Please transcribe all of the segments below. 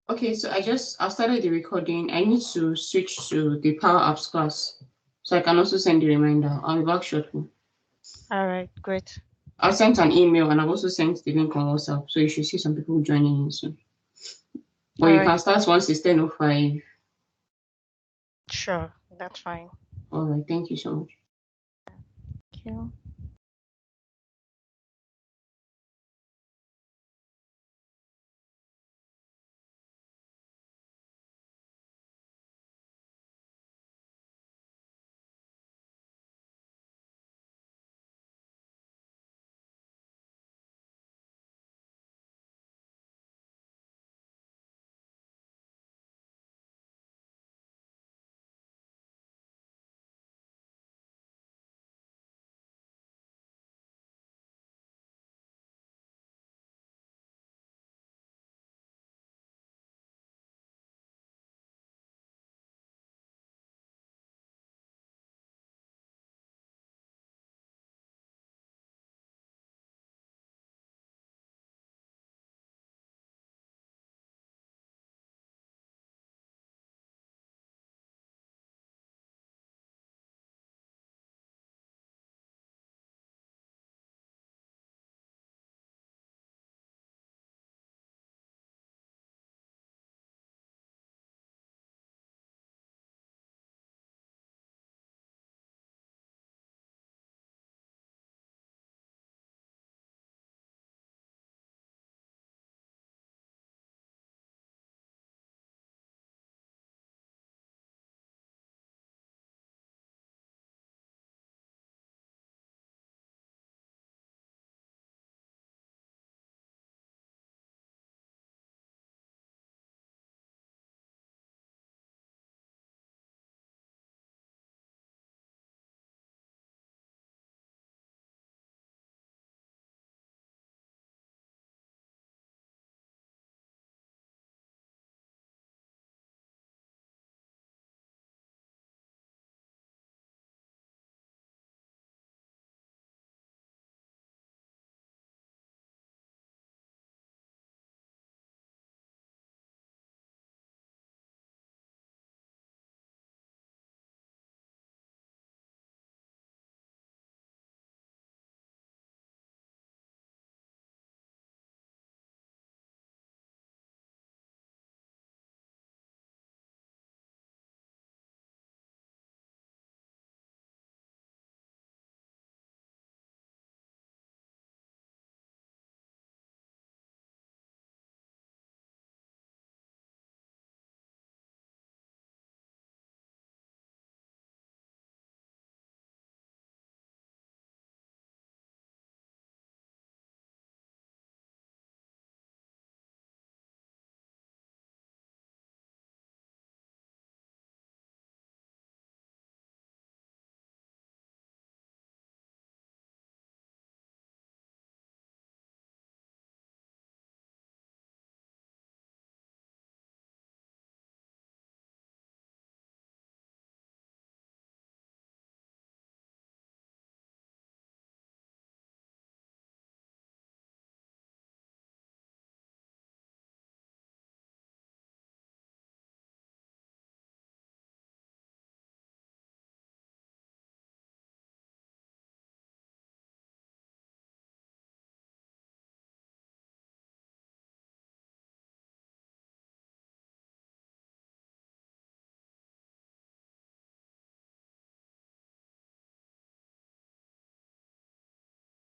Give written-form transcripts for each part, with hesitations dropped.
Okay, so I started the recording. I need to switch to the Power Apps class, so I can also send the reminder. I'll be back shortly. All right, great. I sent an email and I've also sent the link on WhatsApp, so you should see some people joining in soon. But All you right, can start once it's 10:05. sure, that's fine. All right, thank you so much. Thank you.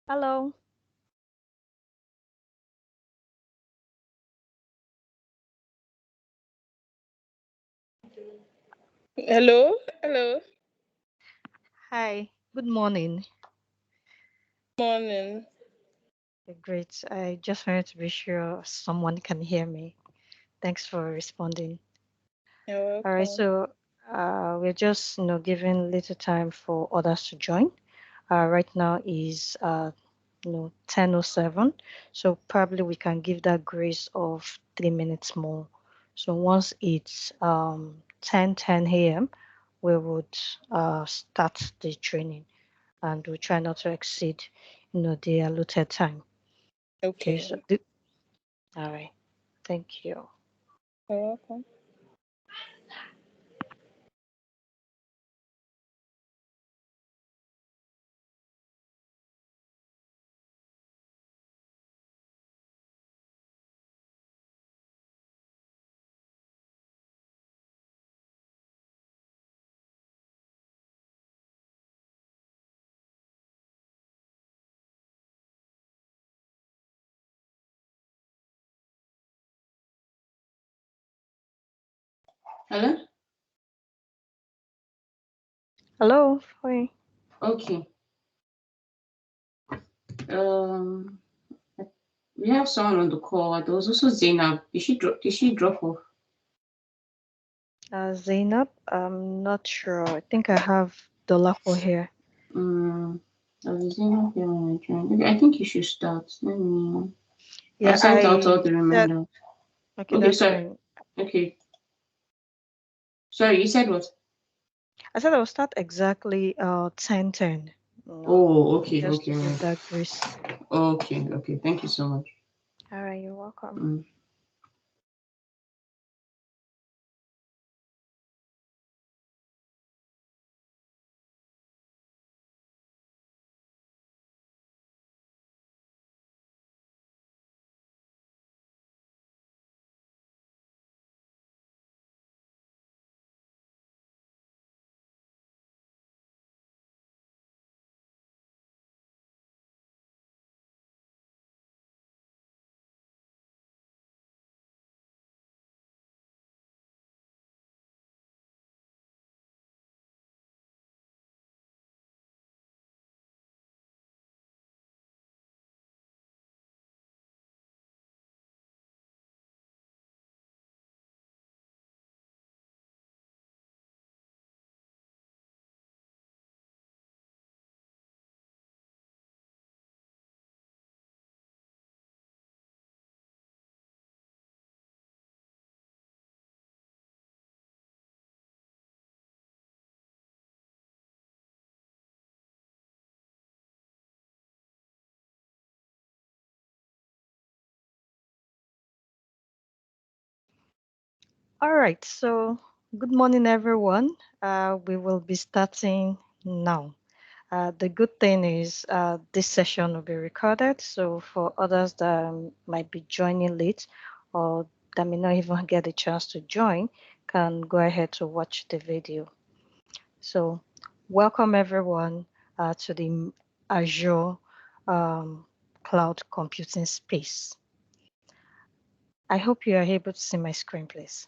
Hello. Hello, hello. Hi. Good morning. Morning. Great. I just wanted to be sure someone can hear me. Thanks for responding. You're All right. welcome. So we're just giving little time for others to join. Right now is 10:07. So probably we can give that grace of 3 minutes more. So once it's 10:10 a.m., we would start the training, and we try not to exceed the allotted time. Okay. Okay. So all right. Thank you. You're welcome. Hello? Hello. Hi. Okay. Um, we have someone on the call. There was also Zainab. Did she drop off? Zainab, I'm not sure. I think I have Dolapo here. There was Zainab here when I joined. Okay, I think you should start. Let me. I Yeah, sent out all the said, reminders. okay, Okay, that's sorry. fine. Okay. Sorry, you said what? I said I will start exactly 10:10. Oh, okay, Just okay, to give right. that grace. Okay. Thank you so much. All right, you're welcome. All right, so good morning, everyone. We will be starting now. The good thing is this session will be recorded, so for others that might be joining late or that may not even get a chance to join, can go ahead to watch the video. So welcome everyone to the Azure Cloud Computing Space. I hope you are able to see my screen, please.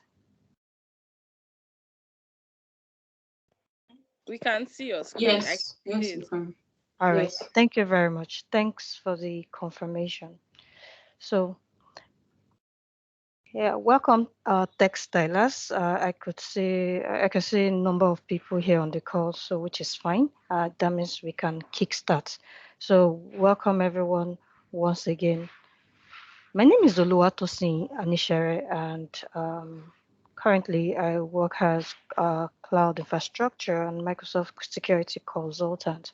We can see your screen. Yes, I can see yes, you it. can. All right, Yes. thank you very much. Thanks for the confirmation. So yeah, welcome textilers. I can see a number of people here on the call, so which is fine. That means we can kickstart. So welcome everyone once again. My name is Oluwatosin Anishere, and currently I work as a cloud infrastructure and Microsoft security consultant.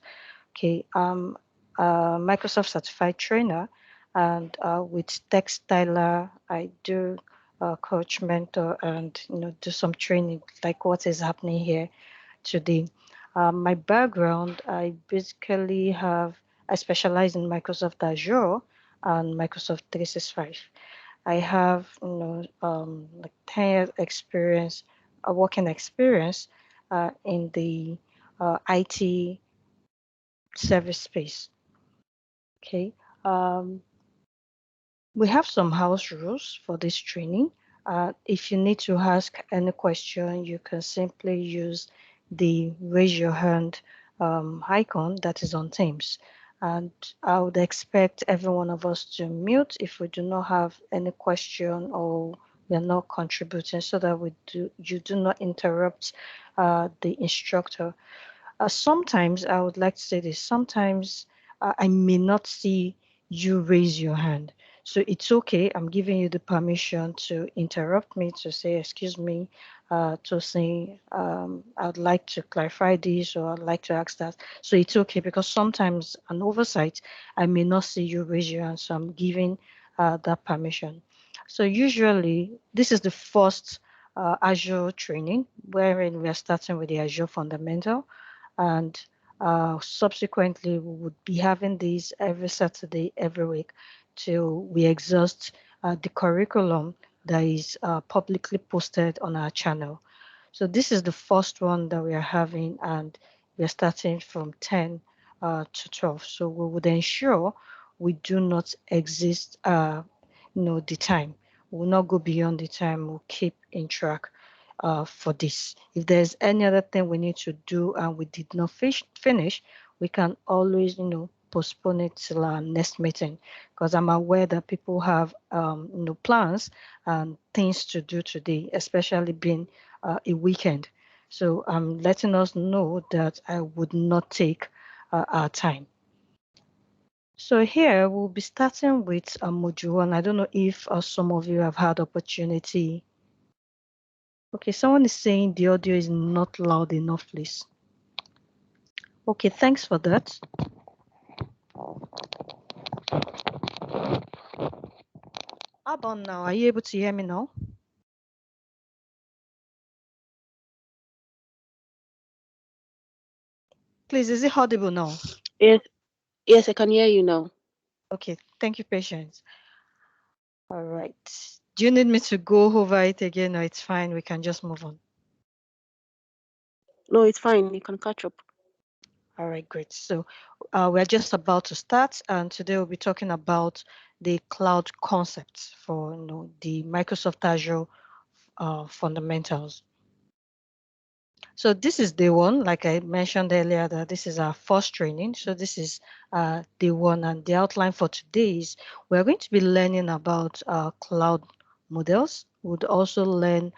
Okay, I'm a Microsoft certified trainer, and with Textiler, I do coach, mentor, and do some training, like what is happening here today. My background, I specialize in Microsoft Azure and Microsoft 365. I have, like 10 years experience, working experience in the IT service space. Okay. Um, we have some house rules for this training. If you need to ask any question, you can simply use the raise your hand icon that is on Teams. And I would expect every one of us to mute if we do not have any question or we are not contributing, so that you do not interrupt the instructor. Sometimes I would like to say this, sometimes I may not see you raise your hand. So it's okay. I'm giving you the permission to interrupt me, to say, excuse me, to say, I'd like to clarify this or I'd like to ask that. So it's okay, because sometimes an oversight, I may not see you raise your hand. So I'm giving that permission. So usually this is the first Azure training wherein we are starting with the Azure fundamental, and subsequently we would be having these every Saturday, every week till we exhaust the curriculum that is publicly posted on our channel. So this is the first one that we are having, and we are starting from 10 to 12. So we would ensure we do not exist, the time. We will not go beyond the time. We'll keep in track for this. If there's any other thing we need to do and we did not finish, we can always, postpone it till our next meeting, because I'm aware that people have, plans and things to do today, especially being a weekend. So I'm letting us know that I would not take our time. So here we'll be starting with module 1. I don't know if some of you have had opportunity. Okay, someone is saying the audio is not loud enough, please. Okay, thanks for that. How about now? Are you able to hear me now? Please, is it audible now? Yes, I can hear you now. Okay, thank you, Patience. All right. Do you need me to go over it again, or it's fine? We can just move on. No, it's fine. You can catch up. All right, great. So we're just about to start, and today we'll be talking about the cloud concepts for the Microsoft Azure fundamentals. So this is day one, like I mentioned earlier, that this is our first training. So this is day one, and the outline for today is we're going to be learning about cloud models. We'd also learn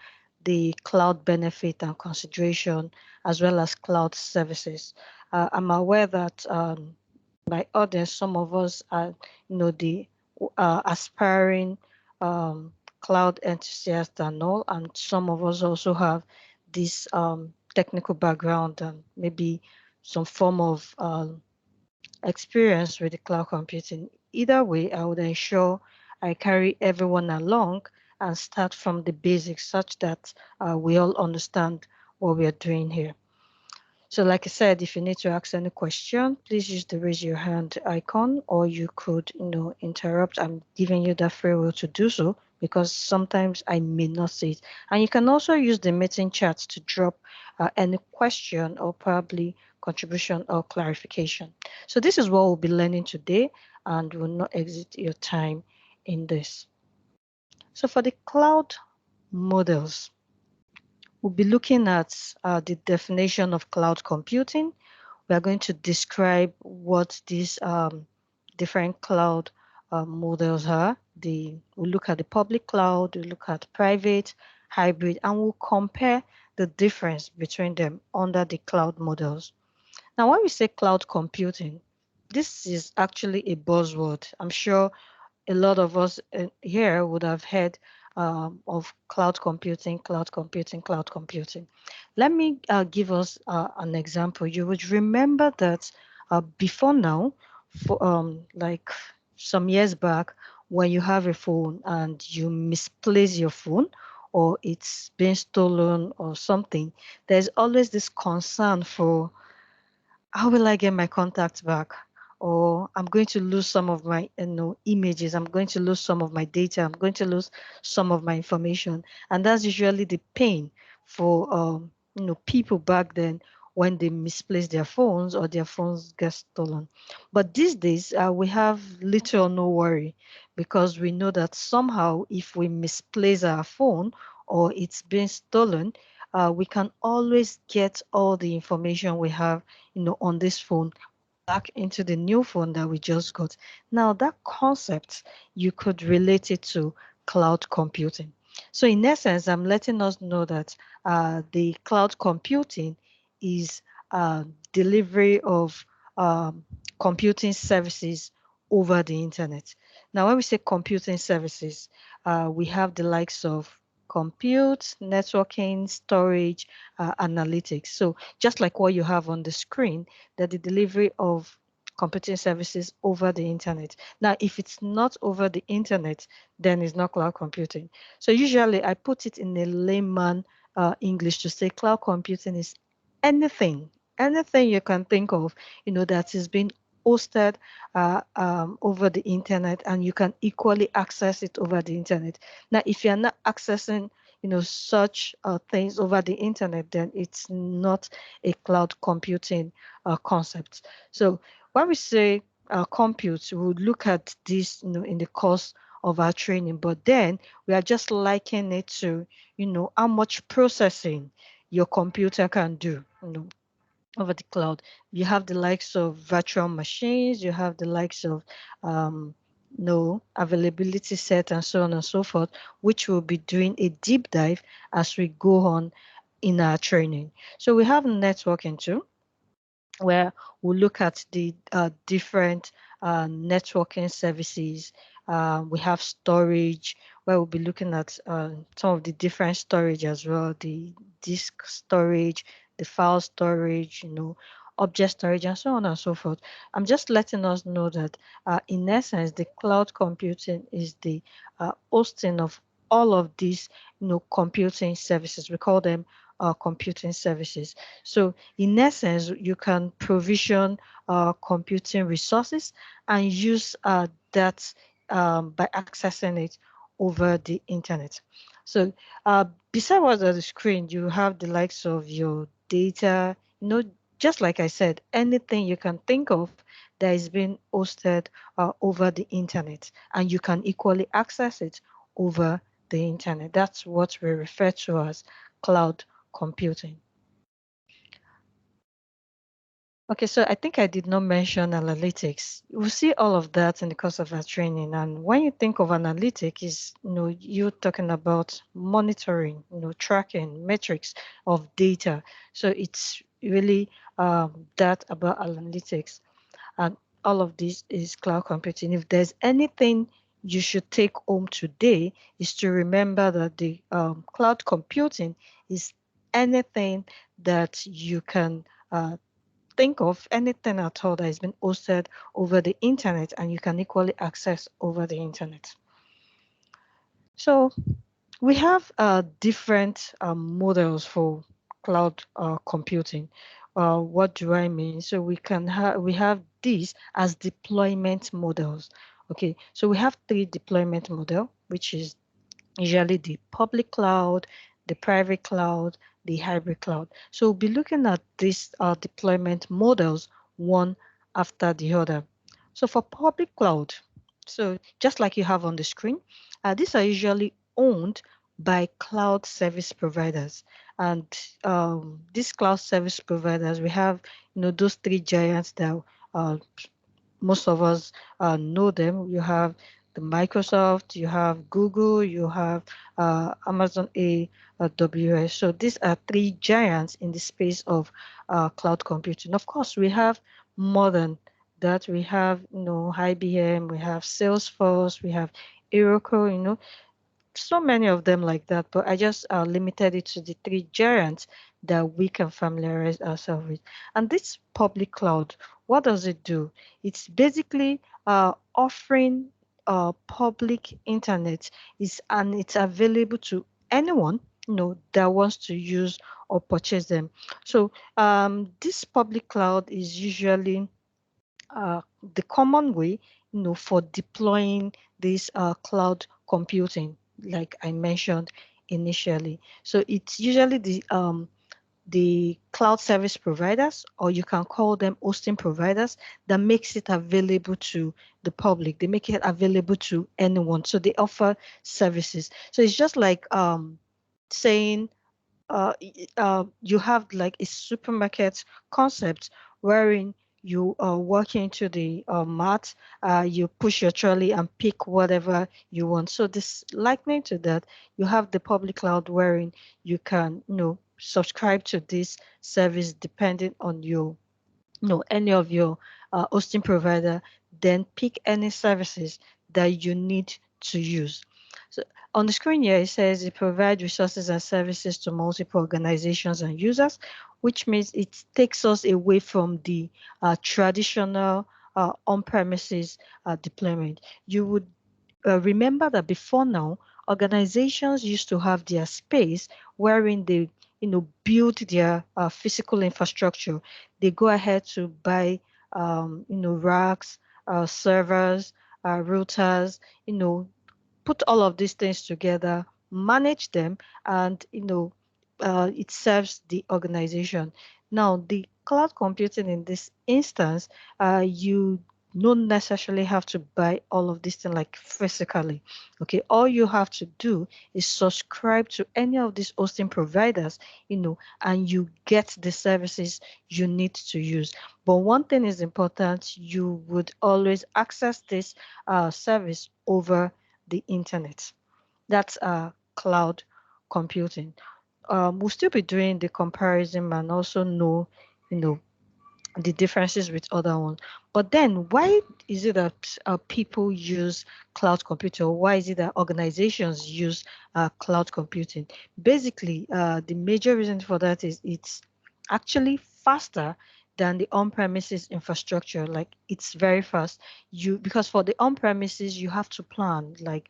the cloud benefit and consideration, as well as cloud services. I'm aware that my audience, some of us are, the aspiring cloud enthusiasts and all, and some of us also have this technical background and maybe some form of experience with the cloud computing. Either way, I would ensure I carry everyone along and start from the basics such that we all understand what we are doing here. So like I said, if you need to ask any question, please use the raise your hand icon, or you could, interrupt. I'm giving you that free will to do so because sometimes I may not see it. And you can also use the meeting chat to drop any question or probably contribution or clarification. So this is what we'll be learning today, and will not exit your time in this. So for the cloud models, we'll be looking at the definition of cloud computing. We are going to describe what these different cloud models are. We'll look at the public cloud, we'll look at private, hybrid, and we'll compare the difference between them under the cloud models. Now, when we say cloud computing, this is actually a buzzword. I'm sure a lot of us here would have heard of cloud computing, cloud computing, cloud computing. Let me give us an example. You would remember that before now, for like some years back, when you have a phone and you misplace your phone, or it's been stolen or something, there's always this concern for how will I get my contacts back? Or I'm going to lose some of my images. I'm going to lose some of my data. I'm going to lose some of my information. And that's usually the pain for people back then when they misplace their phones or their phones get stolen. But these days we have little or no worry, because we know that somehow if we misplace our phone or it's been stolen, we can always get all the information we have on this phone back into the new phone that we just got. Now that concept, you could relate it to cloud computing. So in essence, I'm letting us know that the cloud computing is delivery of computing services over the internet. Now, when we say computing services, we have the likes of compute, networking, storage, analytics. So just like what you have on the screen, that the delivery of computing services over the internet. Now, if it's not over the internet, then it's not cloud computing. So usually I put it in a layman English to say cloud computing is anything you can think of, that is being hosted over the internet, and you can equally access it over the internet. Now, if you're not accessing such things over the internet, then it's not a cloud computing concept. So when we say compute, we would look at this in the course of our training, but then we are just likening it to how much processing your computer can do over the cloud. You have the likes of virtual machines, you have the likes of no availability set, and so on and so forth, which we'll be doing a deep dive as we go on in our training. So we have networking too, where we'll look at the different networking services. We have storage, where we'll be looking at some of the different storage as well, the disk storage, the file storage, object storage, and so on and so forth. I'm just letting us know that in essence, the cloud computing is the hosting of all of these computing services. We call them computing services. So in essence, you can provision computing resources and use that by accessing it over the internet. So beside what's on the screen, you have the likes of your data, just like I said, anything you can think of that is being hosted over the internet, and you can equally access it over the internet. That's what we refer to as cloud computing. Okay, so I think I did not mention analytics. We'll see all of that in the course of our training. And when you think of analytics, is you're talking about monitoring, tracking metrics of data. So it's really that about analytics, and all of this is cloud computing. If there's anything you should take home today, is to remember that the cloud computing is anything that you can think of, anything at all that has been hosted over the internet and you can equally access over the internet. So we have different models for cloud computing. What do I mean? So we have these as deployment models. Okay, so we have 3 deployment model, which is usually the public cloud, the private cloud, the hybrid cloud. So we'll be looking at these deployment models one after the other. So for public cloud, so just like you have on the screen, these are usually owned by cloud service providers. And these cloud service providers, we have those 3 giants that most of us know them. You have the Microsoft, you have Google, you have Amazon AWS. So these are 3 giants in the space of cloud computing. Of course, we have more than that. We have IBM, we have Salesforce, we have Oracle, so many of them like that, but I just limited it to the 3 giants that we can familiarize ourselves with. And this public cloud, what does it do? It's basically offering public internet, and it's available to anyone that wants to use or purchase them. So this public cloud is usually the common way for deploying this cloud computing, like I mentioned initially. So it's usually the cloud service providers, or you can call them hosting providers, that makes it available to the public. They make it available to anyone. So they offer services. So it's just like saying you have like a supermarket concept wherein you walk into the mart, you push your trolley and pick whatever you want. So this likening to that, you have the public cloud wherein you can subscribe to this service depending on your any of your hosting provider, then pick any services that you need to use. So on the screen here, it says it provides resources and services to multiple organizations and users, which means it takes us away from the traditional on-premises deployment. You would remember that before now, organizations used to have their space wherein they build their physical infrastructure. They go ahead to buy racks, servers, routers, put all of these things together, manage them, and it serves the organization. Now, the cloud computing in this instance, you don't necessarily have to buy all of this thing like physically. Okay, all you have to do is subscribe to any of these hosting providers, and you get the services you need to use. But one thing is important: you would always access this service over the internet. That's cloud computing. We'll still be doing the comparison and also know, the differences with other ones. But then why is it that people use cloud computing, or why is it that organizations use cloud computing? Basically, the major reason for that is it's actually faster than the on-premises infrastructure. Like, it's very fast. Because for the on-premises you have to plan, like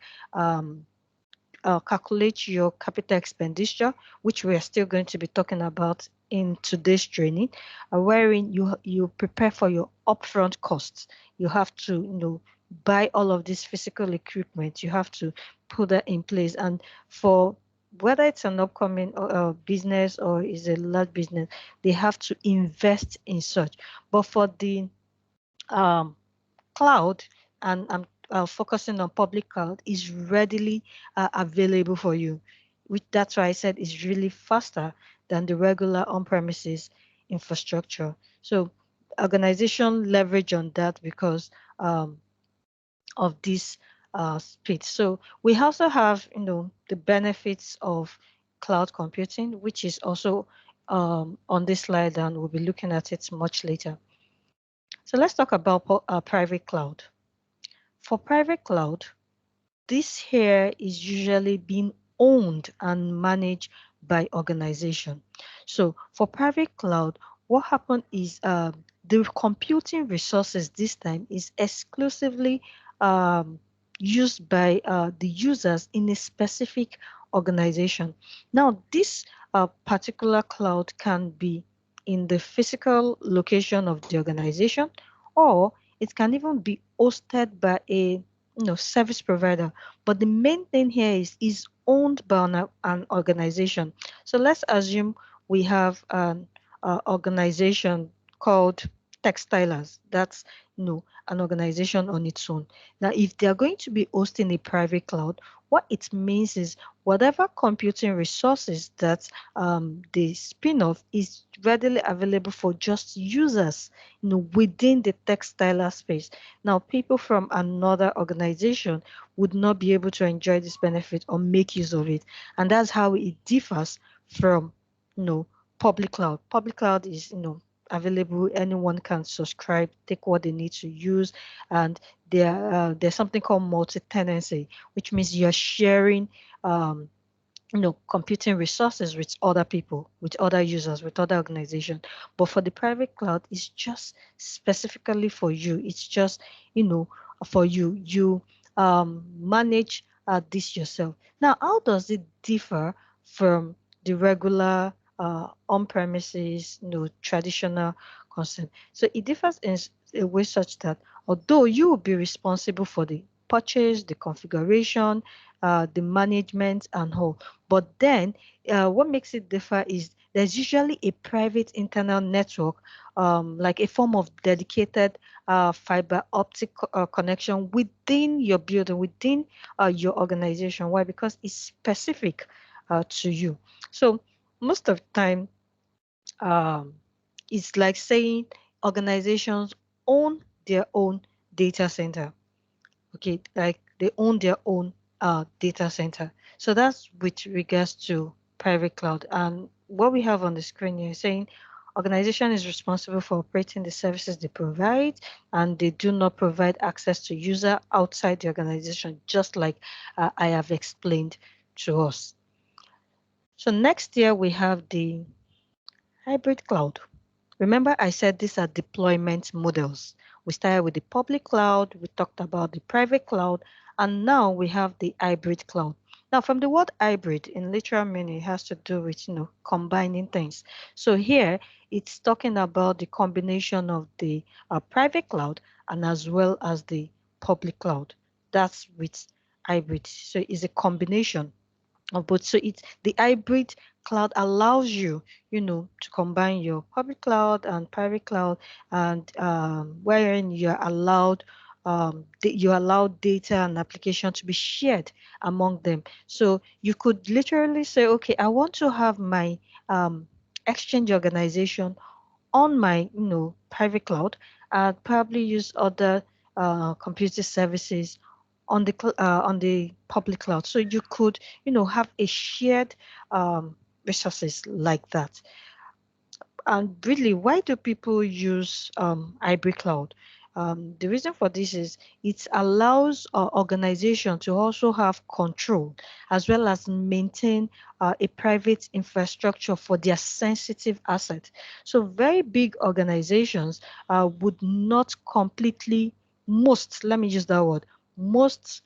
calculate your capital expenditure, which we are still going to be talking about in today's training, wherein you prepare for your upfront costs. You have to buy all of this physical equipment. You have to put that in place. And for whether it's an upcoming business or is a large business, they have to invest in such. But for the cloud, and I'm focusing on public cloud, is readily available for you. That's why I said it's really faster than the regular on-premises infrastructure. So organization leverage on that because of this speed. So we also have the benefits of cloud computing, which is also on this slide, and we'll be looking at it much later. So let's talk about private cloud. For private cloud, this here is usually being owned and managed by organization. So for private cloud, what happened is the computing resources this time is exclusively used by the users in a specific organization. Now, this particular cloud can be in the physical location of the organization, or it can even be hosted by a service provider. But the main thing here is owned by an organization. So let's assume we have an organization called Textilers. That's an organization on its own. Now, if they are going to be hosting a private cloud, what it means is whatever computing resources that they spin off is readily available for just users within the textile space. Now, people from another organization would not be able to enjoy this benefit or make use of it. And that's how it differs from public cloud. Public cloud is available. Anyone can subscribe, take what they need to use, and there's something called multi-tenancy, which means you're sharing computing resources with other people, with other users, with other organizations. But for the private cloud, it's just specifically for you. It's just for you. You manage this yourself. Now, how does it differ from the regular on-premises, traditional consent? So it differs in a way such that although you will be responsible for the purchase, the configuration, the management and all, but then what makes it differ is there's usually a private internal network, like a form of dedicated fiber optic connection within your building, within your organization. Why? Because it's specific to you. So most of the time, it's like saying organizations own their own data center. Okay, like they own their own data center. So that's with regards to private cloud. And what we have on the screen here is saying organization is responsible for operating the services they provide, and they do not provide access to user outside the organization, just like I have explained to us. So next year we have the hybrid cloud. Remember I said these are deployment models. We started with the public cloud, we talked about the private cloud, and now we have the hybrid cloud. Now, from the word hybrid, in literal meaning, it has to do with, combining things. So here, it's talking about the combination of the private cloud and as well as the public cloud. That's with hybrid. So it's a combination of both. So it's the hybrid cloud allows you, to combine your public cloud and private cloud, and wherein you're allowed you allow data and application to be shared among them. So you could literally say, okay, I want to have my Exchange organization on my private cloud, and probably use other computer services on the public cloud. So you could have a shared resources like that. And really, why do people use hybrid cloud? The reason for this is it allows organization to also have control as well as maintain a private infrastructure for their sensitive asset. So very big organizations would not completely, let me use that word, most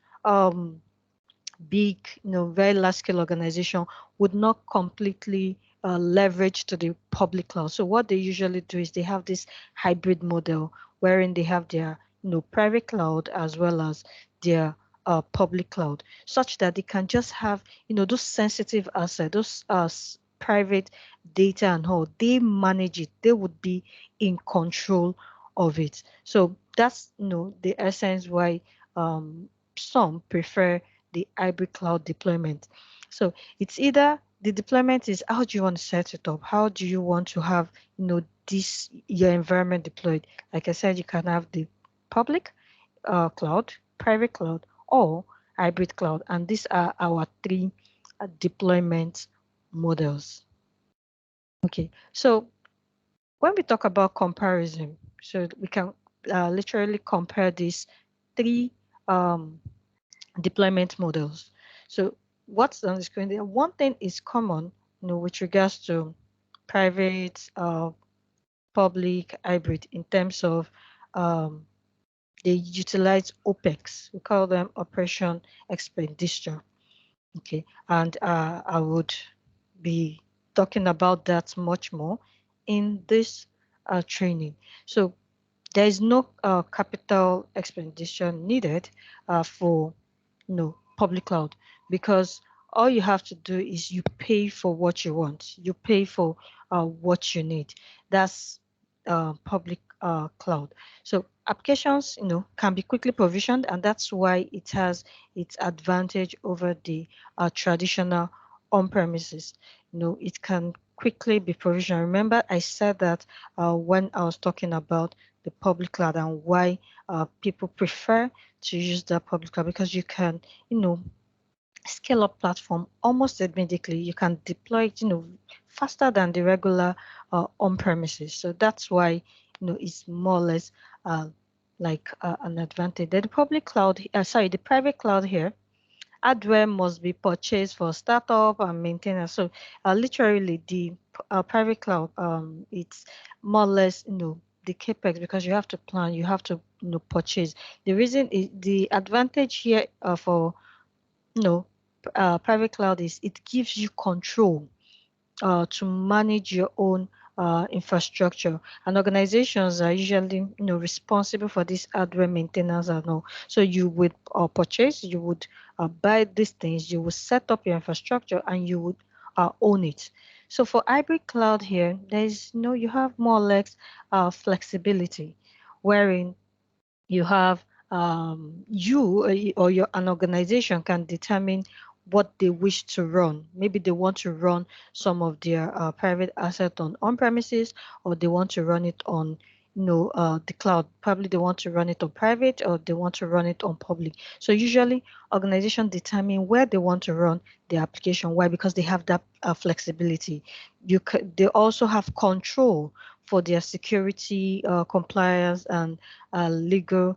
big, very large scale organization would not completely leverage to the public cloud. So what they usually do is they have this hybrid model wherein they have their, private cloud as well as their public cloud, such that they can just have, those sensitive assets, those private data and all, they manage it. They would be in control of it. So that's, the essence why some prefer the hybrid cloud deployment. So it's either the deployment is how do you want to set it up? How do you want to have, this your environment deployed? Like I said, you can have the public cloud, private cloud, or hybrid cloud. And these are our three deployment models. Okay, so when we talk about comparison, so we can literally compare these three deployment models. So what's on the screen there? One thing is common, with regards to private, public, hybrid in terms of they utilize Opex. We call them operation expenditure. Okay, and I would be talking about that much more in this training. So there is no capital expenditure needed for public cloud, because all you have to do is you pay for what you want. You pay for what you need. That's public cloud. So applications, can be quickly provisioned, and that's why it has its advantage over the traditional on-premises. It can quickly be provisioned. Remember, I said that when I was talking about the public cloud and why people prefer to use the public cloud, because you can, scale up platform almost immediately. You can deploy it, faster than the regular on-premises. So that's why, it's more or less like an advantage. Then the public cloud, the private cloud here, hardware must be purchased for startup and maintenance. So literally the private cloud, it's more or less, the Capex, because you have to plan, you have to, purchase. The reason is the advantage here for, private cloud is it gives you control to manage your own infrastructure, and organizations are usually responsible for this hardware maintenance and all. So you would purchase, you would buy these things, you would set up your infrastructure, and you would own it. So for hybrid cloud here, there's you have more or less flexibility, wherein you have you or an organization can determine what they wish to run. Maybe they want to run some of their private asset on premises, or they want to run it on the cloud. Probably they want to run it on private, or they want to run it on public. So usually organizations determine where they want to run the application. Why? Because they have that flexibility. They also have control for their security compliance and legal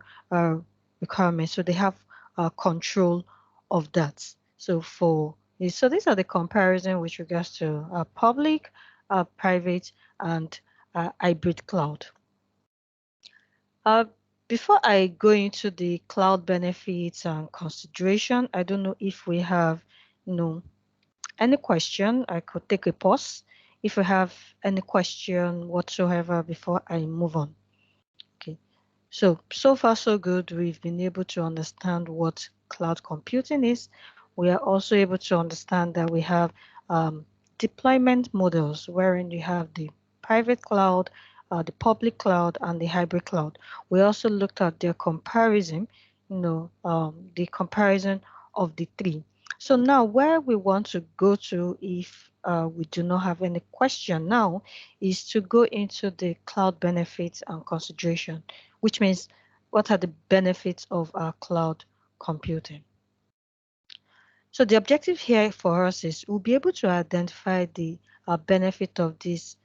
requirements. So they have control of that. So these are the comparison with regards to public, private, and hybrid cloud. before I go into the cloud benefits and consideration, I don't know if we have, any question. I could take a pause if we have any question whatsoever before I move on. Okay. So far so good. We've been able to understand what cloud computing is. We are also able to understand that we have deployment models wherein you have the private cloud, the public cloud, and the hybrid cloud. We also looked at their comparison, the comparison of the three. So now where we want to go to if we do not have any question now is to go into the cloud benefits and consideration, which means what are the benefits of our cloud computing. So the objective here for us is we'll be able to identify the benefit of this,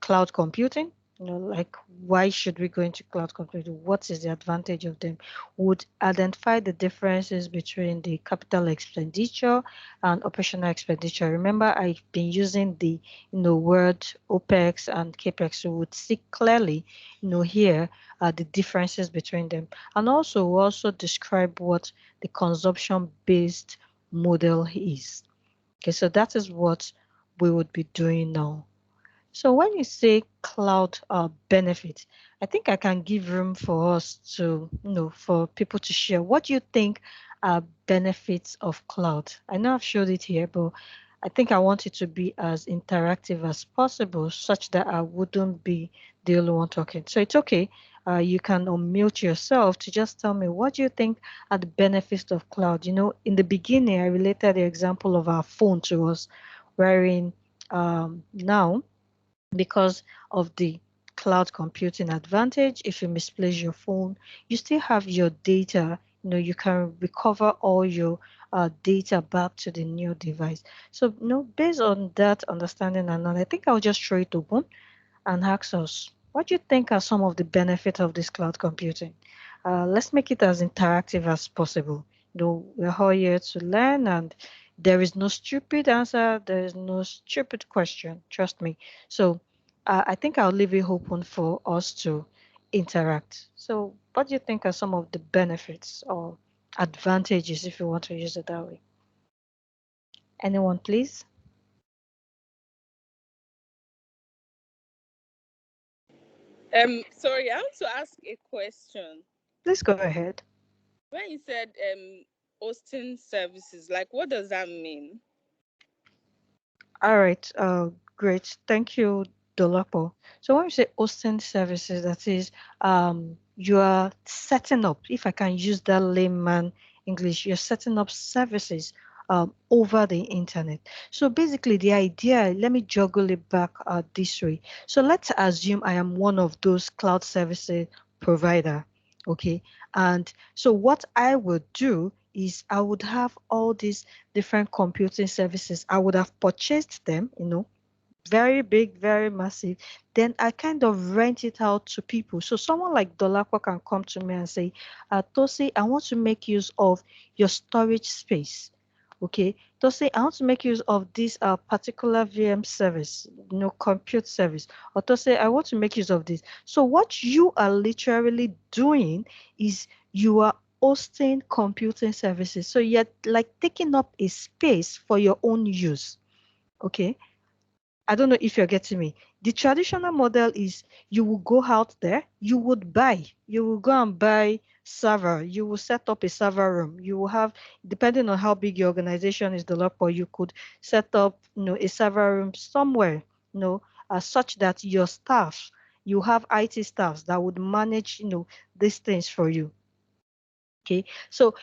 cloud computing, like why should we go into cloud computing? What is the advantage of them? Would identify the differences between the capital expenditure and operational expenditure. Remember, I've been using the word Opex and Capex, so we would see clearly, here the differences between them, and also describe what the consumption-based model is. Okay, so that is what we would be doing now. So when you say cloud benefits, I think I can give room for us to, for people to share. What do you think are benefits of cloud? I know I've showed it here, but I think I want it to be as interactive as possible such that I wouldn't be the only one talking. So it's okay. You can unmute yourself to just tell me what do you think are the benefits of cloud. In the beginning, I related the example of our phone to us, wherein now, because of the cloud computing advantage, if you misplace your phone, you still have your data. You can recover all your data back to the new device. So, based on that understanding and all, I think I'll just throw it open and ask us, what do you think are some of the benefits of this cloud computing? Let's make it as interactive as possible. We're all here to learn, and there is no stupid answer. There is no stupid question. Trust me. So I think I'll leave it open for us to interact. So what do you think are some of the benefits or advantages, if you want to use it that way? Anyone, please? Sorry, I want to ask a question. Please go ahead. When you said hosting services, like what does that mean? All right, great. Thank you, Dolapo. So when we say hosting services, that is, you are setting up, if I can use that layman English, you're setting up services over the internet. So basically the idea, let me juggle it back this way. So let's assume I am one of those cloud services provider, okay? And so what I would do is I would have all these different computing services. I would have purchased them, very big, very massive. Then I kind of rent it out to people. So someone like Dolapo can come to me and say, Tosi, I want to make use of your storage space. Okay, Tosi, I want to make use of this particular VM service, compute service. Or Tosi, I want to make use of this. So what you are literally doing is you are hosting computing services. So you're like taking up a space for your own use. Okay. I don't know if you're getting me. The traditional model is you will go out there, you will go and buy server, you will set up a server room. You will have, depending on how big your organization is developed, or you could set up, a server room somewhere, such that your staff, you have IT staffs that would manage, these things for you. Okay, so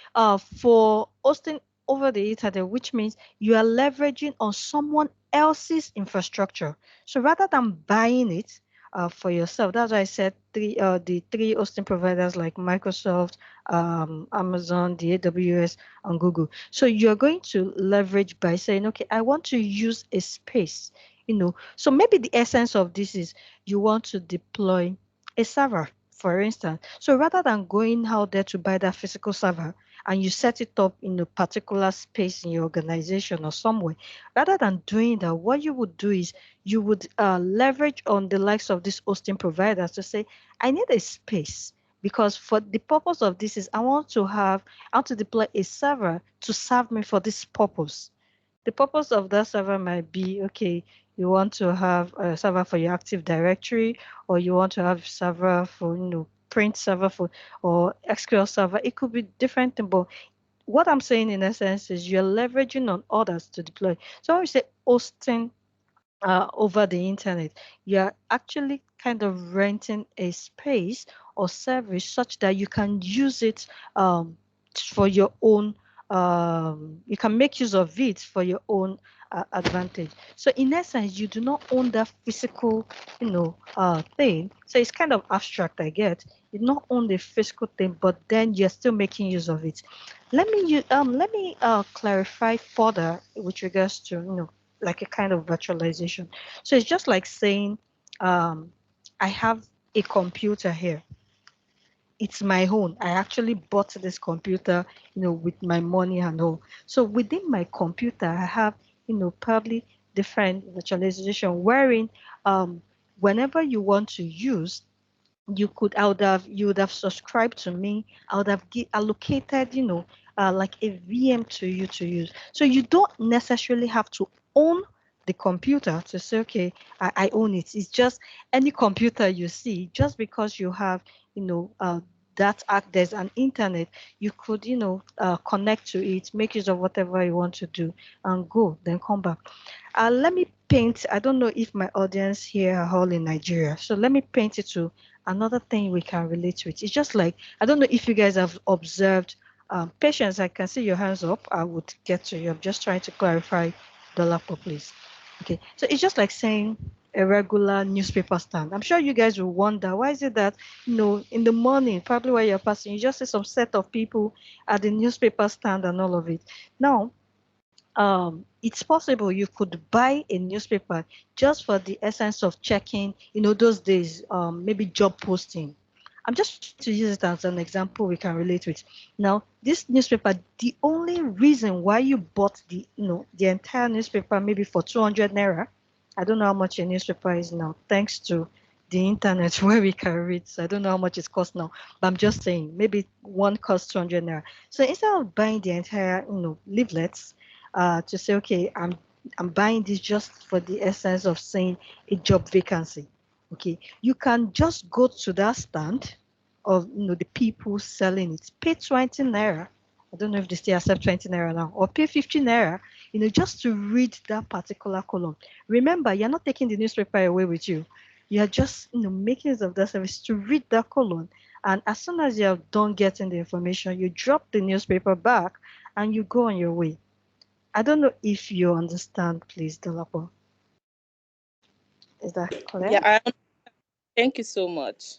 for hosting over the internet, which means you are leveraging on someone else's infrastructure. So rather than buying it for yourself, that's why I said the three hosting providers like Microsoft, Amazon, the AWS, and Google. So you're going to leverage by saying, okay, I want to use a space, So maybe the essence of this is you want to deploy a server, for instance. So rather than going out there to buy that physical server and you set it up in a particular space in your organization or somewhere, rather than doing that, what you would do is you would leverage on the likes of these hosting providers to say, I need a space because for the purpose of this is I want to deploy a server to serve me for this purpose. The purpose of that server might be, okay, you want to have a server for your Active Directory, or you want to have server for, print server for, or SQL server. It could be different, but what I'm saying in essence is you're leveraging on others to deploy. So when we say hosting over the internet, you're actually kind of renting a space or service such that you can use it for your own, you can make use of it for your own advantage. So in essence, you do not own that physical, thing. So it's kind of abstract, I get. You do not own the physical thing, but then you're still making use of it. Let me clarify further with regards to, like a kind of virtualization. So it's just like saying, I have a computer here. It's my own. I actually bought this computer, with my money and all. So within my computer, I have, probably different virtualization wherein whenever you want to use, you would have subscribed to me. I would have allocated, like a VM to you to use. So you don't necessarily have to own the computer to say, okay, I own it. It's just any computer you see, just because you have, there's an internet, you could, connect to it, make use of whatever you want to do, and go, then come back. Let me paint. I don't know if my audience here are all in Nigeria, so let me paint it to another thing we can relate to it. It's just like, I don't know if you guys have observed, Patience, I can see your hands up. I would get to you. I'm just trying to clarify the laptop, please. Okay, so it's just like saying a regular newspaper stand. I'm sure you guys will wonder, why is it that, in the morning, probably while you're passing, you just see some set of people at the newspaper stand and all of it. Now, it's possible you could buy a newspaper just for the essence of checking, those days, maybe job posting. I'm just to use it as an example we can relate with. Now, this newspaper, the only reason why you bought the entire newspaper, maybe for 200 naira. I don't know how much a newspaper is now, thanks to the internet where we can read. So I don't know how much it costs now, but I'm just saying maybe one costs 200 naira. So instead of buying the entire, leaflets, to say, okay, I'm buying this just for the essence of saying a job vacancy. Okay, you can just go to that stand of the people selling it, pay 20 naira. I don't know if they still accept 20 naira now, or pay 50 naira, just to read that particular column. Remember, you're not taking the newspaper away with you. You're just making use of that service to read that column. And as soon as you have done getting the information, you drop the newspaper back and you go on your way. I don't know if you understand, please, Dolapo. Is that correct? Yeah, thank you so much.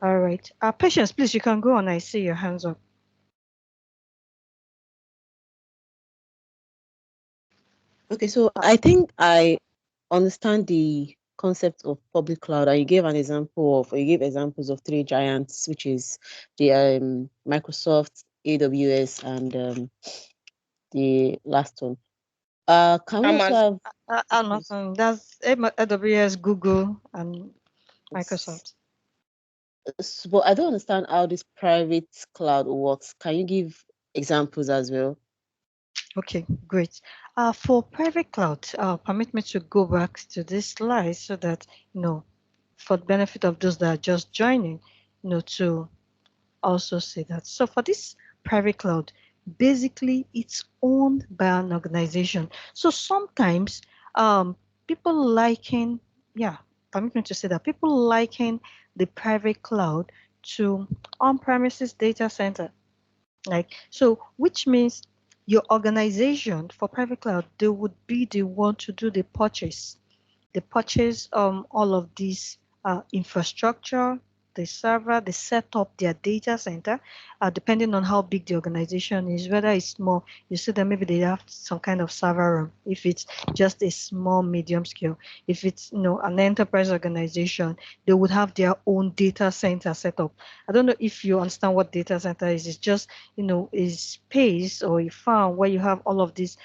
All right. Patience, please, you can go on. I see your hands up. Okay, so I think I understand the concept of public cloud, and you gave examples of three giants, which is the Microsoft, AWS, and the last one. Can we also have Nothing. That's AWS, Google, and Microsoft. But I don't understand how this private cloud works. Can you give examples as well? Okay, great. For private cloud, permit me to go back to this slide so that, for the benefit of those that are just joining, to also say that. So for this private cloud, basically it's owned by an organization. So sometimes people liken, permit me to say that people liken the private cloud to on-premises data center. So which means your organization for private cloud, they would be the one to do the purchase. They purchase all of these infrastructure, the server, they set up their data center, depending on how big the organization is, whether it's small, you see that maybe they have some kind of server room, if it's just a small, medium scale. If it's, an enterprise organization, they would have their own data center set up. I don't know if you understand what data center is. It's just, a space or a farm where you have all of these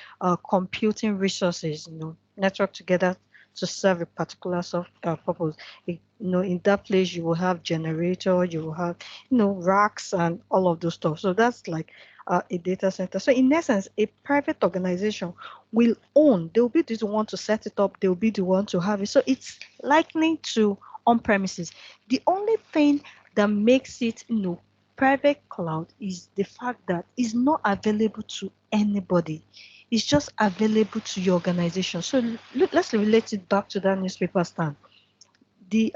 computing resources, network together to serve a particular purpose. In that place you will have generator, you will have, racks and all of those stuff. So that's like a data center. So in essence, a private organization will own, they'll be the one to set it up, they'll be the one to have it. So it's likening to on-premises. The only thing that makes it, private cloud is the fact that it's not available to anybody. It's just available to your organization. So let's relate it back to that newspaper stand. The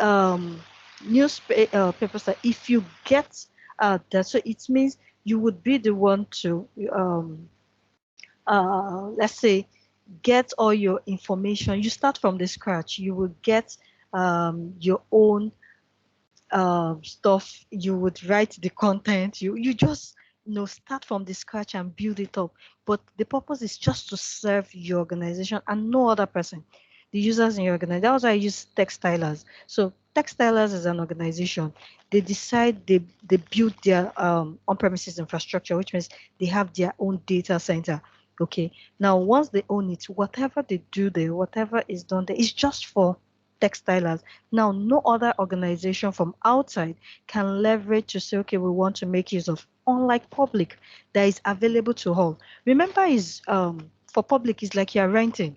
newspaper stand, if you get that, so it means you would be the one to, let's say, get all your information. You start from the scratch. You will get your own stuff. You would write the content. You just start from the scratch and build it up. But the purpose is just to serve your organization and no other person. The users in your organization. That's why I use Textilers. So Textilers is an organization. They decide they build their on-premises infrastructure, which means they have their own data center. Okay. Now, once they own it, whatever they do there, whatever is done there, is just for Textilers. Now, no other organization from outside can leverage to say, okay, we want to make use of, unlike public, that is available to all. Remember, is for public, is like you're renting.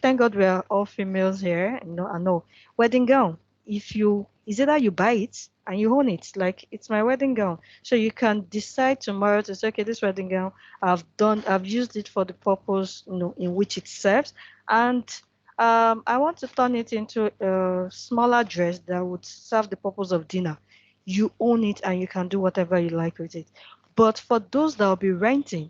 Thank God we are all females here. I know wedding gown. Is either you buy it and you own it, like it's my wedding gown. So you can decide tomorrow to say, okay, this wedding gown I've used it for the purpose, in which it serves, and I want to turn it into a smaller dress that would serve the purpose of dinner. You own it and you can do whatever you like with it. But for those that will be renting,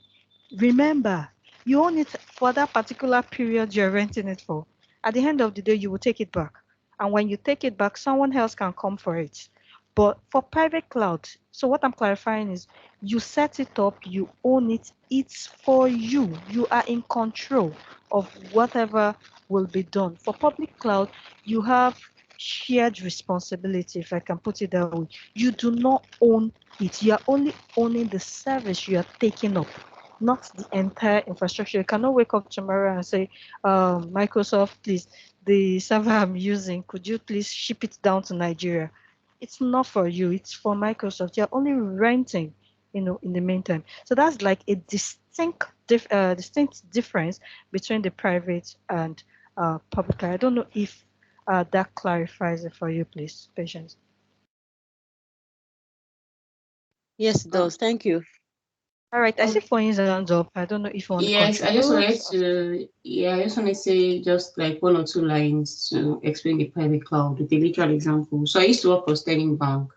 remember, you own it for that particular period you're renting it for. At the end of the day, you will take it back. And when you take it back, someone else can come for it. But for private cloud, so what I'm clarifying is you set it up, you own it, it's for you. You are in control of whatever will be done. For public cloud, you have shared responsibility, if I can put it that way. You do not own it. You are only owning the service you are taking up, not the entire infrastructure. You cannot wake up tomorrow and say, Microsoft, please, the server I'm using, could you please ship it down to Nigeria? It's not for you. It's for Microsoft. You're only renting, in the meantime. So that's like a distinct difference between the private and public. I don't know if that clarifies it for you, please, Patience. Yes, it does. Thank you. All right, I see Foyin's hands up. I don't know if you want to Yes, I contribute. just want to say just like one or two lines to explain the private cloud with a literal example. So I used to work for Sterling Bank,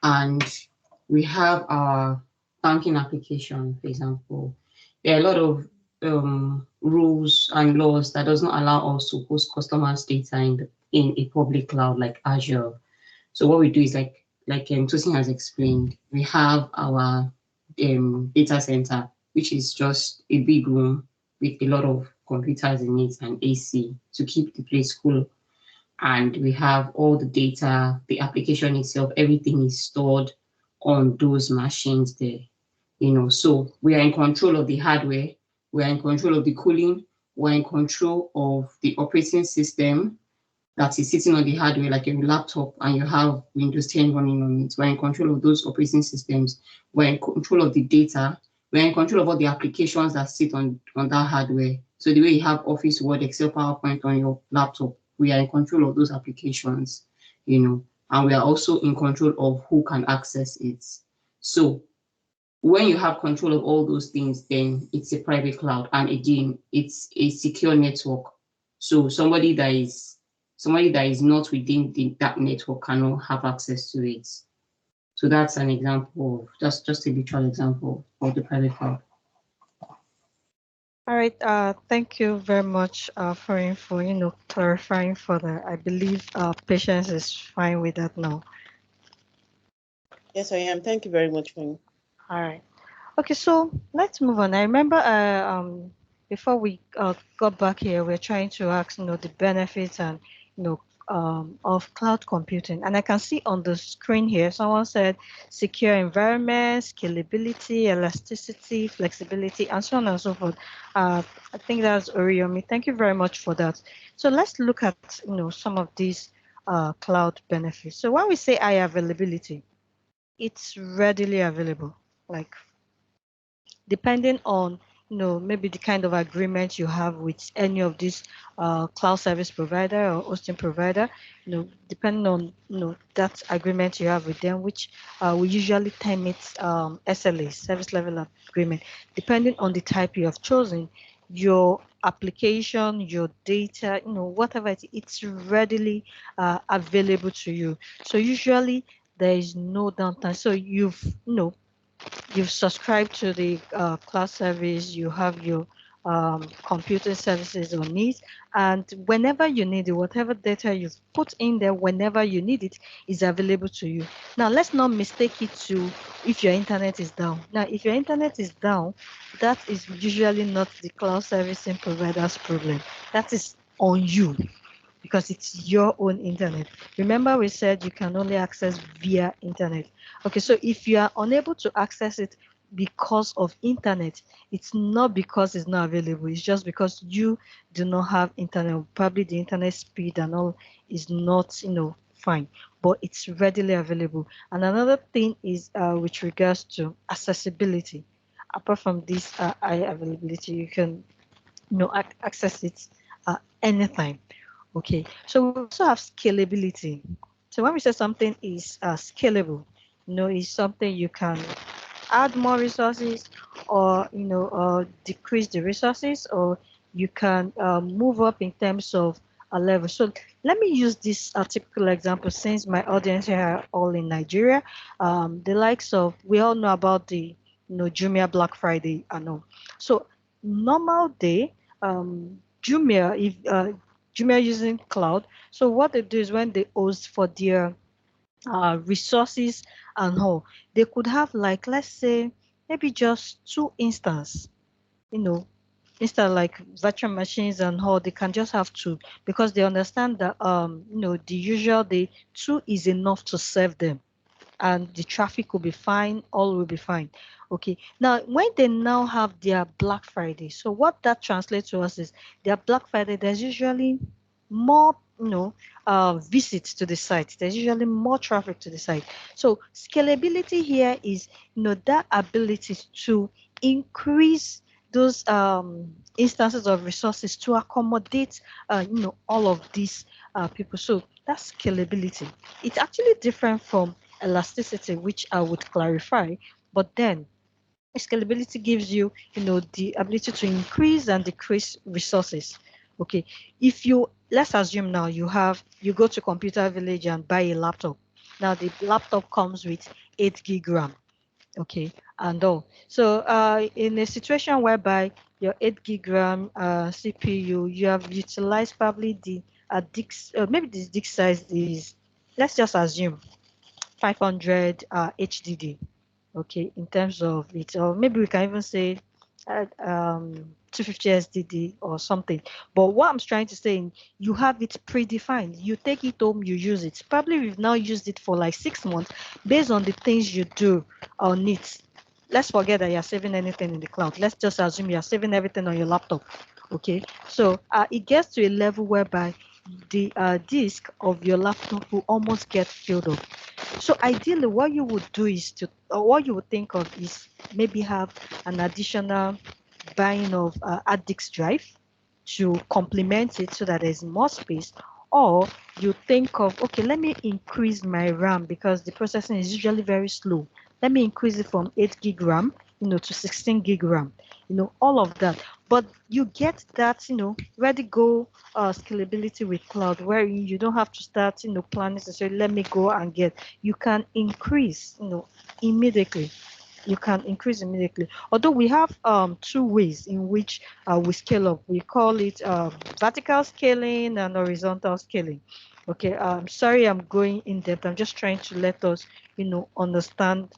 and we have our banking application, for example. There are a lot of rules and laws that does not allow us to host customers' data in a public cloud like Azure. So what we do is like Tosin has explained, we have our data center, which is just a big room with a lot of computers in it and AC to keep the place cool. And we have all the data, the application itself, everything is stored on those machines there. So we are in control of the hardware, we are in control of the cooling, we're in control of the operating system that is sitting on the hardware, like your laptop, and you have Windows 10 running on it. We're in control of those operating systems. We're in control of the data. We're in control of all the applications that sit on that hardware. So the way you have Office, Word, Excel, PowerPoint on your laptop, we are in control of those applications, and we are also in control of who can access it. So when you have control of all those things, then it's a private cloud. And again, it's a secure network. So somebody that is not within that network cannot have access to it. So that's an example of just a literal example of the private cloud. All right. Thank you very much for clarifying further. I believe Patience is fine with that now. Yes, I am. Thank you very much, Wayne. All right. Okay, so let's move on. I remember before we got back here, we're trying to ask the benefits and cloud computing. And I can see on the screen here, someone said secure environment, scalability, elasticity, flexibility, and so on and so forth. I think that's Oriomi. Thank you very much for that. So let's look at some of these cloud benefits. So when we say high availability, it's readily available. Like, depending on maybe the kind of agreement you have with any of these cloud service provider or hosting provider, depending on that agreement you have with them, which we usually term it SLA, service level agreement. Depending on the type you have chosen, your application, your data, whatever it's readily available to you. So usually there is no downtime. So you've subscribed to the cloud service, you have your computer services on it, and whenever you need it, whatever data you've put in there, whenever you need it, is available to you. Now, let's not mistake it to if your internet is down. Now, if your internet is down, that is usually not the cloud servicing provider's problem. That is on you, because it's your own internet. Remember, we said you can only access via internet. Okay, so if you are unable to access it because of internet, it's not because it's not available, it's just because you do not have internet. Probably the internet speed and all is not fine, but it's readily available. And another thing is with regards to accessibility. Apart from this high availability, you can access it anytime. Okay, so we also have scalability. So when we say something is scalable, it's something you can add more resources, or decrease the resources, or you can move up in terms of a level. So let me use this typical example, since my audience here are all in Nigeria. The likes of, we all know about the Jumia Black Friday and all. So normal day, Jumia, if Jumia using cloud. So what they do is, when they host for their resources and all, they could have, like, let's say maybe just 2 instances, instead, like virtual machines and all, they can just have 2, because they understand that the usual day 2 is enough to serve them, and the traffic will be fine, all will be fine. Okay, now when they now have their Black Friday, so what that translates to us is, their Black Friday, there's usually more visits to the site, there's usually more traffic to the site. So scalability here is that ability to increase those instances of resources to accommodate all of these people. So that's scalability. It's actually different from elasticity, which I would clarify, but then scalability gives you the ability to increase and decrease resources. Okay, if you, let's assume now you go to Computer Village and buy a laptop. Now the laptop comes with 8 gig RAM. Okay, and all. So in a situation whereby your 8 gig RAM CPU, you have utilized probably the disk, maybe this disk size is, let's just assume 500 HDD. Okay, in terms of it, or maybe we can even say 250 SDD or something. But what I'm trying to say, you have it predefined. You take it home, you use it. Probably we've now used it for like 6 months based on the things you do on it. Let's forget that you're saving anything in the cloud. Let's just assume you're saving everything on your laptop. Okay, so it gets to a level whereby the disk of your laptop will almost get filled up. So ideally, what you would do is what you would think of is maybe have an additional buying of hard disk drive to complement it so that there's more space. Or you think of, okay, let me increase my RAM because the processing is usually very slow. Let me increase it from 8 gig RAM, to 16 gig RAM, all of that. But you get that, ready go scalability with cloud, where you don't have to start, planning necessarily, let me go and get. You can increase, immediately. You can increase immediately. Although we have 2 ways in which we scale up. We call it vertical scaling and horizontal scaling. Okay, I'm sorry I'm going in depth. I'm just trying to let us, understand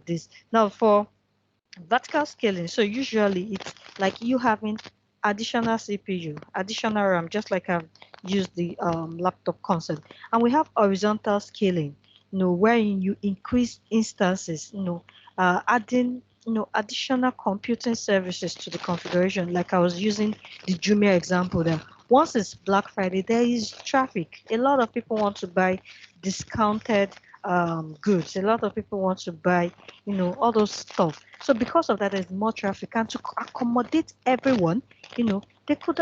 this. Now for vertical scaling, so usually it's like you having additional CPU, additional RAM, just like I've used the laptop concept. And we have horizontal scaling, wherein you increase instances, adding, additional computing services to the configuration. Like I was using the Jumia example there. Once it's Black Friday, there is traffic. A lot of people want to buy discounted goods. A lot of people want to buy, all those stuff. So because of that, there's more traffic. And to accommodate everyone, they could,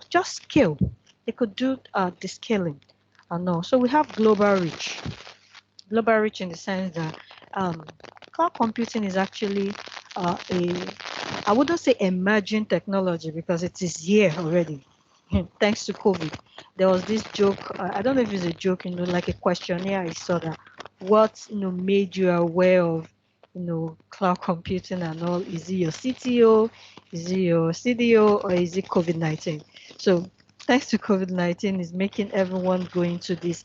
just scale. They could do the scaling. So we have global reach. Global reach in the sense that cloud computing is actually I wouldn't say emerging technology because it is here already. Thanks to COVID, there was this joke. I don't know if it's a joke, like a questionnaire. I saw that what made you aware of cloud computing and all. Is it your CTO? Is it your CDO? Or is it COVID-19? So thanks to COVID-19 is making everyone go into this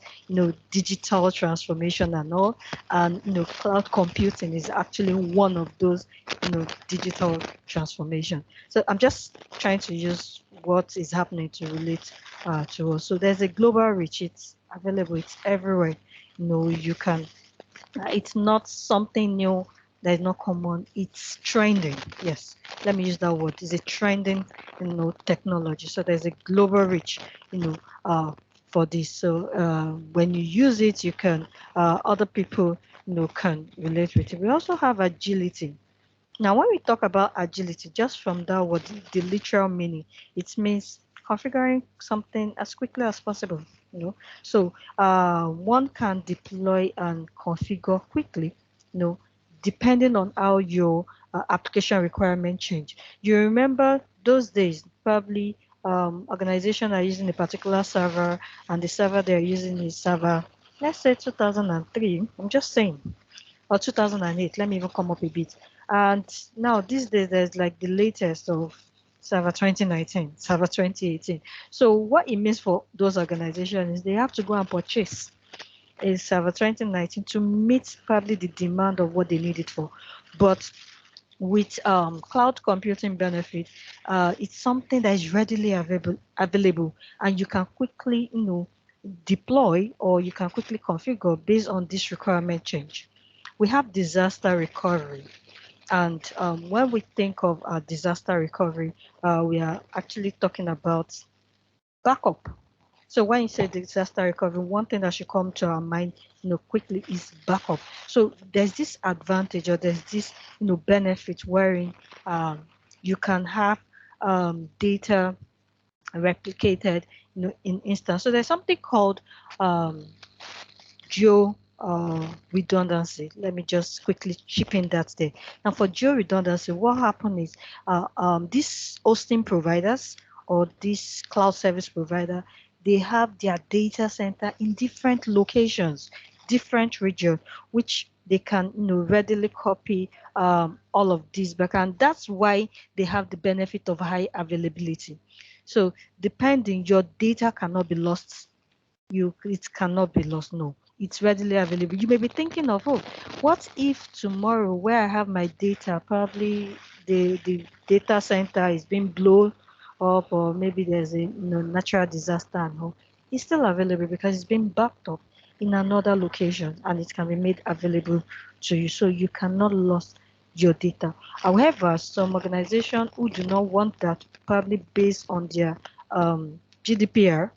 digital transformation and all, and cloud computing is actually one of those digital transformation. So I'm just trying to use what is happening to relate to us. So there's a global reach. It's available. It's everywhere. You can. It's not something new that is not common. It's trending. Yes, let me use that word. It's a trending, technology. So there's a global reach, for this. So when you use it, you can other people, can relate with it. We also have agility. Now, when we talk about agility, just from that word, the literal meaning, it means configuring something as quickly as possible. So one can deploy and configure quickly, depending on how your application requirement change. You remember those days, probably organization are using a particular server, and the server they're using is server, let's say 2003. I'm just saying, or 2008. Let me even come up a bit. And now these days, there's like the latest of Server 2019, Server 2018. So what it means for those organizations is they have to go and purchase a Server 2019 to meet probably the demand of what they need it for. But with cloud computing benefit, it's something that is readily available, and you can quickly, deploy, or you can quickly configure based on this requirement change. We have disaster recovery. And when we think of disaster recovery, we are actually talking about backup. So when you say disaster recovery, one thing that should come to our mind, quickly is backup. So there's this advantage, or there's this, benefit wherein you can have data replicated, in instance. So there's something called geo redundancy. Let me just quickly chip in that there. Now for geo redundancy, what happens is these hosting providers or this cloud service provider, they have their data center in different locations, different regions, which they can readily copy all of these back, and that's why they have the benefit of high availability. So depending, your data cannot be lost. It cannot be lost. No, it's readily available. You may be thinking of, oh, what if tomorrow where I have my data, probably the data center is being blown up, or maybe there's a natural disaster and all. It's still available because it's been backed up in another location, and it can be made available to you, so you cannot lose your data. However, some organizations who do not want that, probably based on their GDPR,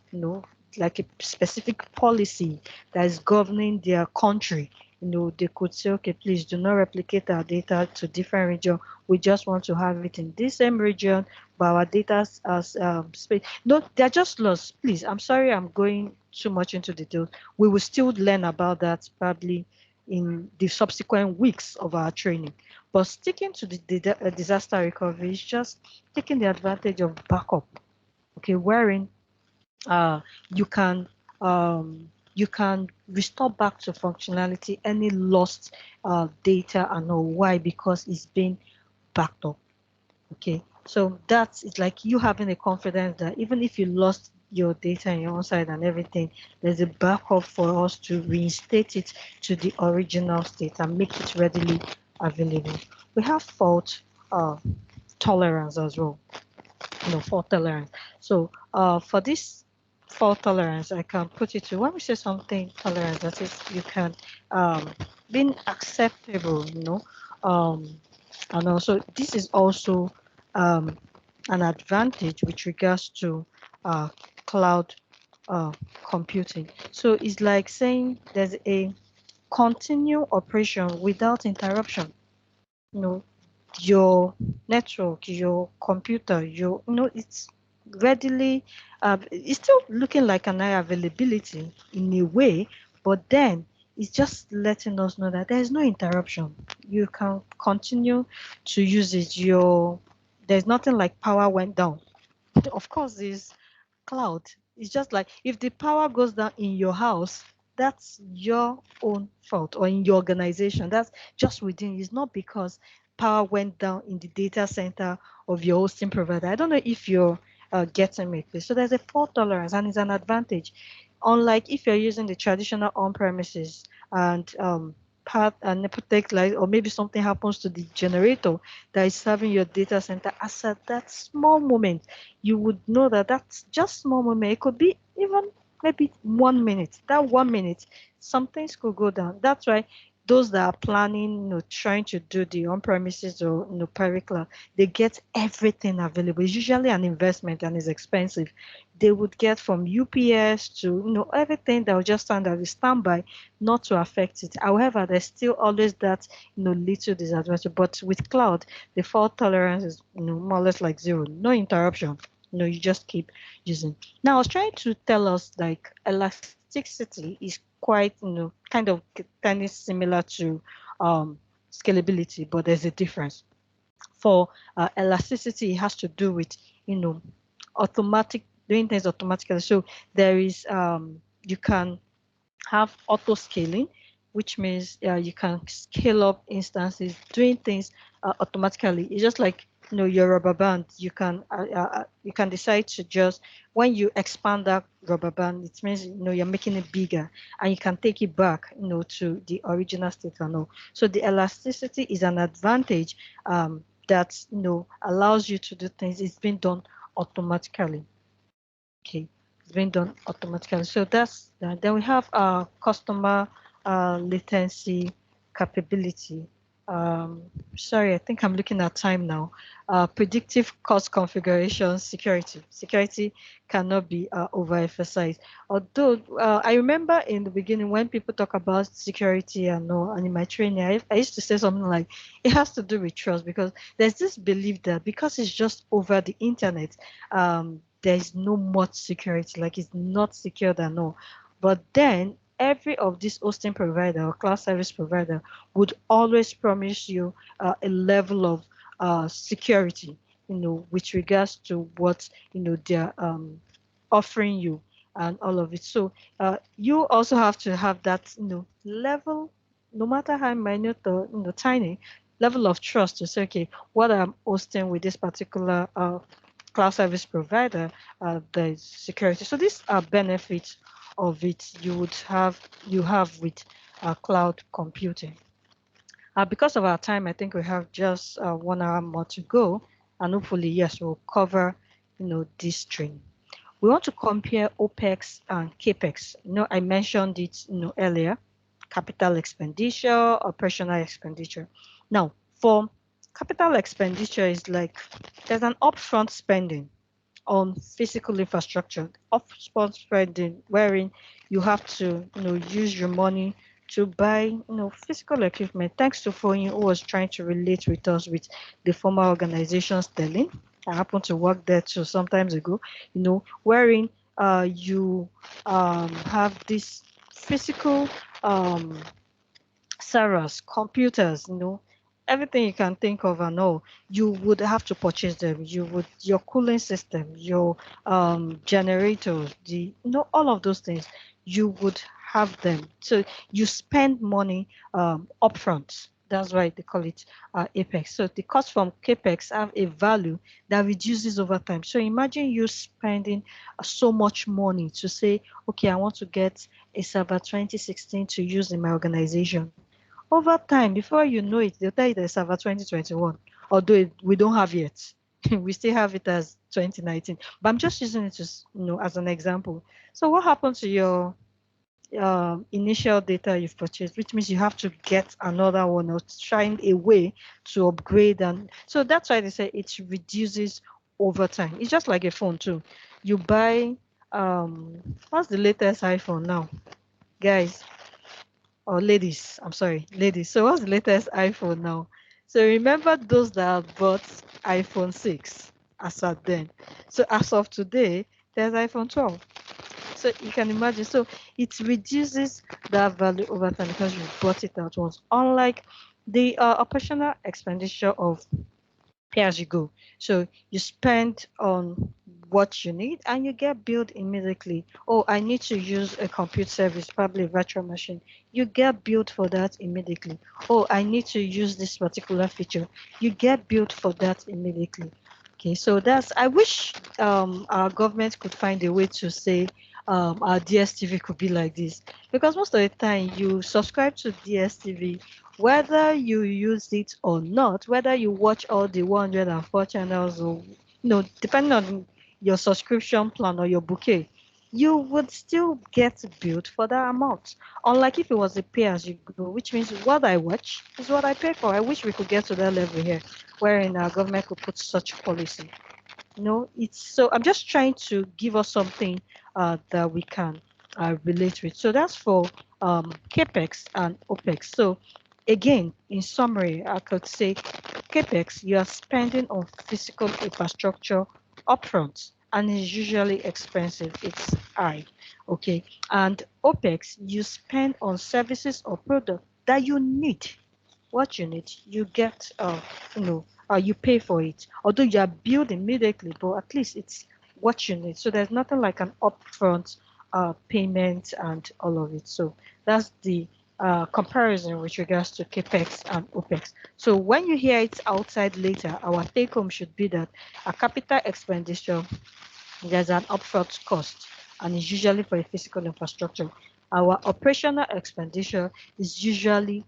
like a specific policy that is governing their country, they could say, okay, please do not replicate our data to different region. We just want to have it in this same region, but our data as space. No, they're just lost. Please, I'm sorry, I'm going too much into details. We will still learn about that probably in the subsequent weeks of our training. But sticking to the disaster recovery is just taking the advantage of backup. Okay, wherein you can restore back to functionality any lost data and all. Why? Because it's been backed up. Okay, so that's it's like you having a confidence that even if you lost your data on your own side and everything, there's a backup for us to reinstate it to the original state and make it readily available. We have fault tolerance as well. fault tolerance. So for this fault tolerance, I can put it to, when we say something tolerance, that is, you can being acceptable, and also this is also an advantage with regards to cloud computing. So it's like saying there's a continue operation without interruption. Your network, your computer, it's readily, it's still looking like an high availability in a way, but then it's just letting us know that there is no interruption. You can continue to use it. There's nothing like power went down. Of course, there's cloud. It's just like if the power goes down in your house, that's your own fault, or in your organization. That's just within. It's not because power went down in the data center of your hosting provider. I don't know if you're getting me. So there's a fault tolerance, and it's an advantage. Unlike if you're using the traditional on-premises and part and protect, like, or maybe something happens to the generator that is serving your data center. As at that small moment, you would know that that's just small moment. It could be even maybe 1 minute. That 1 minute, some things could go down. That's why those that are planning, trying to do the on-premises or private cloud, they get everything available. It's usually an investment and it's expensive. They would get from UPS to everything that will just stand as a standby, not to affect it. However, there's still always that little disadvantage. But with cloud, the fault tolerance is more or less like zero, no interruption. You just keep using. Now I was trying to tell us, like, elasticity is quite kind of kind of similar to scalability, but there's a difference. For elasticity, it has to do with automatic doing things automatically. So there is you can have auto scaling, which means you can scale up instances, doing things automatically. It's just like your rubber band. You can decide to just, when you expand that rubber band, it means you're making it bigger, and you can take it back to the original state and all. So the elasticity is an advantage that allows you to do things. It's been done automatically. Okay, it's being done automatically. So that's that. Then we have our customer latency capability. Sorry, I think I'm looking at time now. Predictive cost configuration security. Security cannot be overemphasized. Although I remember in the beginning when people talk about security and all, and in my training, I used to say something like it has to do with trust, because there's this belief that because it's just over the internet, there is no much security, like it's not secure at all. But then every of these hosting provider or cloud service provider would always promise you a level of security, with regards to what they're offering you and all of it. So you also have to have that level, no matter how minute or tiny, level of trust to say, okay, what I'm hosting with this particular cloud service provider, the security. So these are benefits of it you have with cloud computing. Because of our time, I think we have just 1 hour more to go, and hopefully, yes, we'll cover this training. We want to compare Opex and Capex. I mentioned it earlier: capital expenditure, operational expenditure. Now, for capital expenditure, is like there's an upfront spending on physical infrastructure, upfront spending wherein you have to use your money to buy physical equipment. Thanks to Foyin, who was trying to relate with us with the former organization Sterling. I happened to work there too some times ago, wherein you have this physical servers, computers, everything you can think of and all. You would have to purchase them. Your cooling system, your generators, all of those things, you would have them. So you spend money upfront. That's why they call it Apex. So the cost from Capex have a value that reduces over time. So imagine you spending so much money to say, okay, I want to get a server 2016 to use in my organization. Over time, before you know it, they'll tell you the server 2021, although we don't have yet. We still have it as 2019, but I'm just using it as, as an example. So what happened to your initial data you've purchased, which means you have to get another one or find a way to upgrade? And so that's why they say it reduces over time. It's just like a phone too. You buy, what's the latest iPhone now, guys? Or ladies, I'm sorry, ladies. So what's the latest iPhone now? So remember those that bought iPhone 6 as at then. So as of today, there's iPhone 12. So you can imagine. So it reduces that value over time because you bought it at once. Unlike the operational expenditure of pay as you go. So you spend on what you need and you get billed immediately. Oh, I need to use a compute service, probably a virtual machine. You get billed for that immediately. Oh, I need to use this particular feature. You get billed for that immediately. Okay, so I wish our government could find a way to say our DSTV could be like this, because most of the time you subscribe to DSTV, whether you use it or not, whether you watch all the 104 channels or depending on your subscription plan or your bouquet, you would still get billed for that amount. Unlike if it was a pay as you go, which means what I watch is what I pay for. I wish we could get to that level here, wherein our government could put such policy. It's so I'm just trying to give us something that we can relate with. So that's for Capex and Opex. So again, in summary, I could say Capex, you are spending on physical infrastructure upfront, and it's usually expensive. It's high, okay? And Opex, you spend on services or products that you need. What you need, you get, you pay for it. Although you are billed immediately, but at least it's what you need. So there's nothing like an upfront payment and all of it. So that's the comparison with regards to Capex and Opex. So when you hear it outside later, our take home should be that a capital expenditure, there's an upfront cost, and it's usually for a physical infrastructure. Our operational expenditure is usually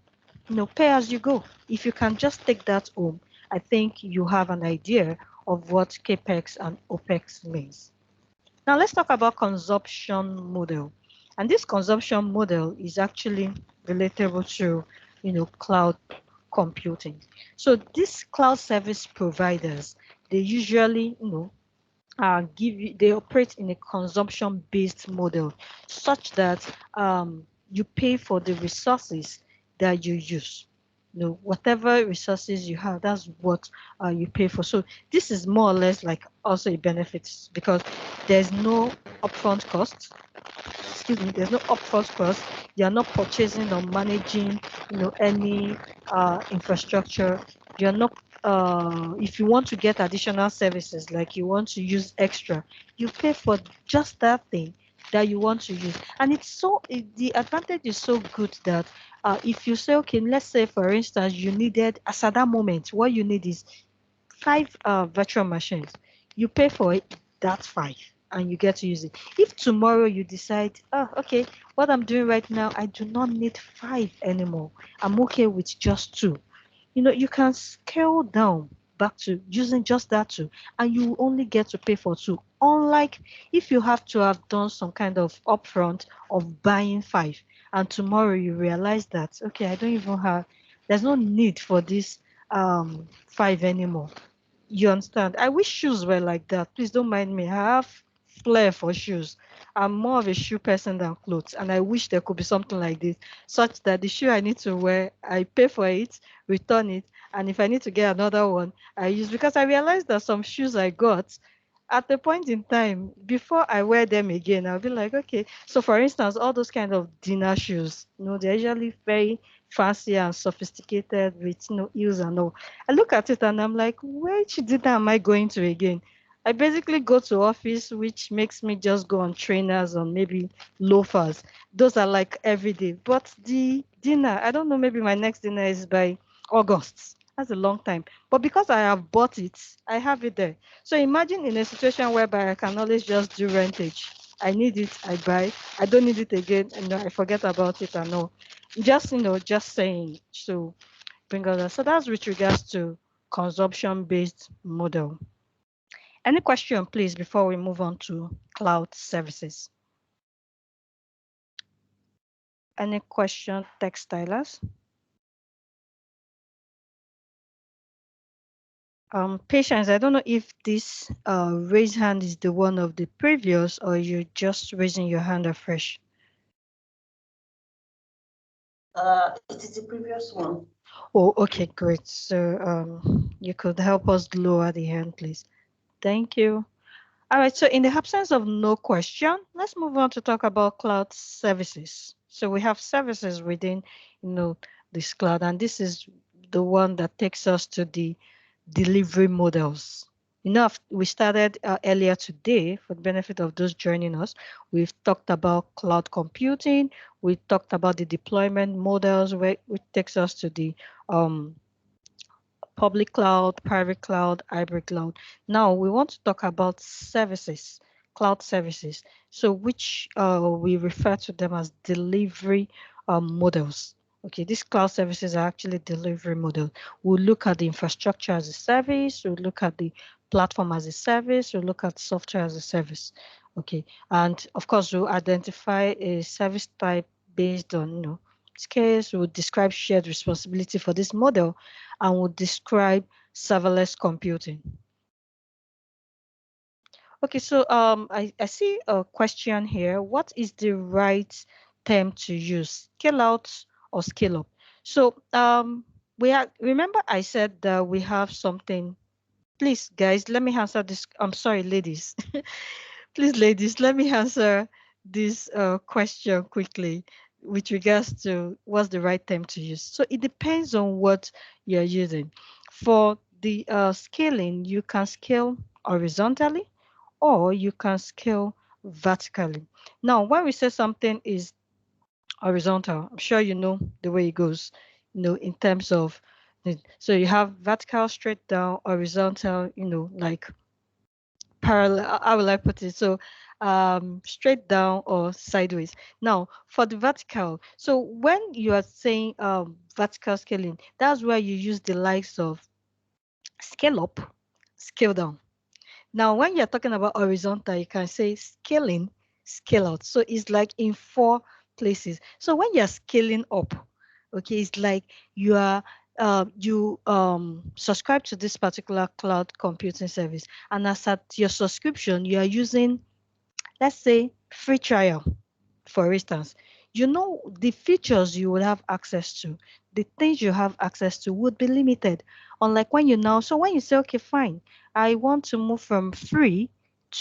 pay as you go. If you can just take that home, I think you have an idea of what Capex and Opex means. Now let's talk about consumption model. And this consumption model is actually relatable to, cloud computing. So these cloud service providers, they usually, they operate in a consumption-based model, such that you pay for the resources that you use. Whatever resources you have, that's what you pay for. So this is more or less like also a benefit, because there's no upfront cost. Excuse me, there's no upfront cost. You're not purchasing or managing, any infrastructure. You're not if you want to get additional services, like you want to use extra, you pay for just that thing that you want to use. And the advantage is so good that if you say, okay, let's say for instance you needed, as at that moment, what you need is 5 virtual machines. You pay for it, that's 5, and you get to use it. If tomorrow you decide, oh, okay, what I'm doing right now, I do not need 5 anymore, I'm okay with just 2, you can scale down back to using just that 2, and you only get to pay for 2. Unlike if you have to have done some kind of upfront of buying 5, and tomorrow you realize that, okay, I don't even have, there's no need for this 5 anymore. You understand? I wish shoes were like that. Please don't mind me. I have flair for shoes. I'm more of a shoe person than clothes, and I wish there could be something like this, such that the shoe I need to wear, I pay for it, return it, and if I need to get another one, I use, because I realized that some shoes I got at the point in time before I wear them again, I'll be like, okay. So for instance, all those kind of dinner shoes, they're usually very fancy and sophisticated with heels and all. I look at it and I'm like, which dinner am I going to again? I basically go to office, which makes me just go on trainers or maybe loafers. Those are like every day. But the dinner, I don't know, maybe my next dinner is by August. That's a long time. But because I have bought it, I have it there. So imagine in a situation whereby I can always just do rentage. I need it, I buy. I don't need it again, and I forget about it and all. Just saying. So bring us. So that's with regards to consumption-based model. Any question, please, before we move on to cloud services? Any question, textilers? Patience, I don't know if this raise hand is the one of the previous or you're just raising your hand afresh. It is the previous one. Oh, okay, great. So you could help us lower the hand, please. Thank you. All right, so in the absence of no question, let's move on to talk about cloud services. So we have services within, this cloud, and this is the one that takes us to the delivery models. We started earlier today for the benefit of those joining us. We've talked about cloud computing. We talked about the deployment models, which takes us to the public cloud, private cloud, hybrid cloud. Now we want to talk about services, cloud services. So which we refer to them as delivery models. Okay, these cloud services are actually delivery model. We'll look at the infrastructure as a service. We'll look at the platform as a service. We'll look at software as a service. Okay, and of course we'll identify a service type based on scales. We'll describe shared responsibility for this model, and we'll describe serverless computing. Okay, so I see a question here. What is the right term to use, scale out or scale up? So remember I said that we have something. Please, guys, let me answer this. I'm sorry, ladies. Please, ladies, let me answer this question quickly with regards to what's the right term to use. So it depends on what you're using. For the scaling, you can scale horizontally or you can scale vertically. Now, when we say something is horizontal, I'm sure you know the way it goes, in terms of, so you have vertical, straight down, horizontal, like parallel, how will I put it? So straight down or sideways. Now for the vertical, so when you are saying vertical scaling, that's where you use the likes of scale up, scale down. Now when you're talking about horizontal, you can say scaling, scale out. So it's like in 4 places. So when you're scaling up, okay, it's like you are you subscribe to this particular cloud computing service, and as at your subscription, you are using, let's say, free trial. For instance, the features you will have access to, the things you have access to would be limited. Unlike when when you say, okay, fine, I want to move from free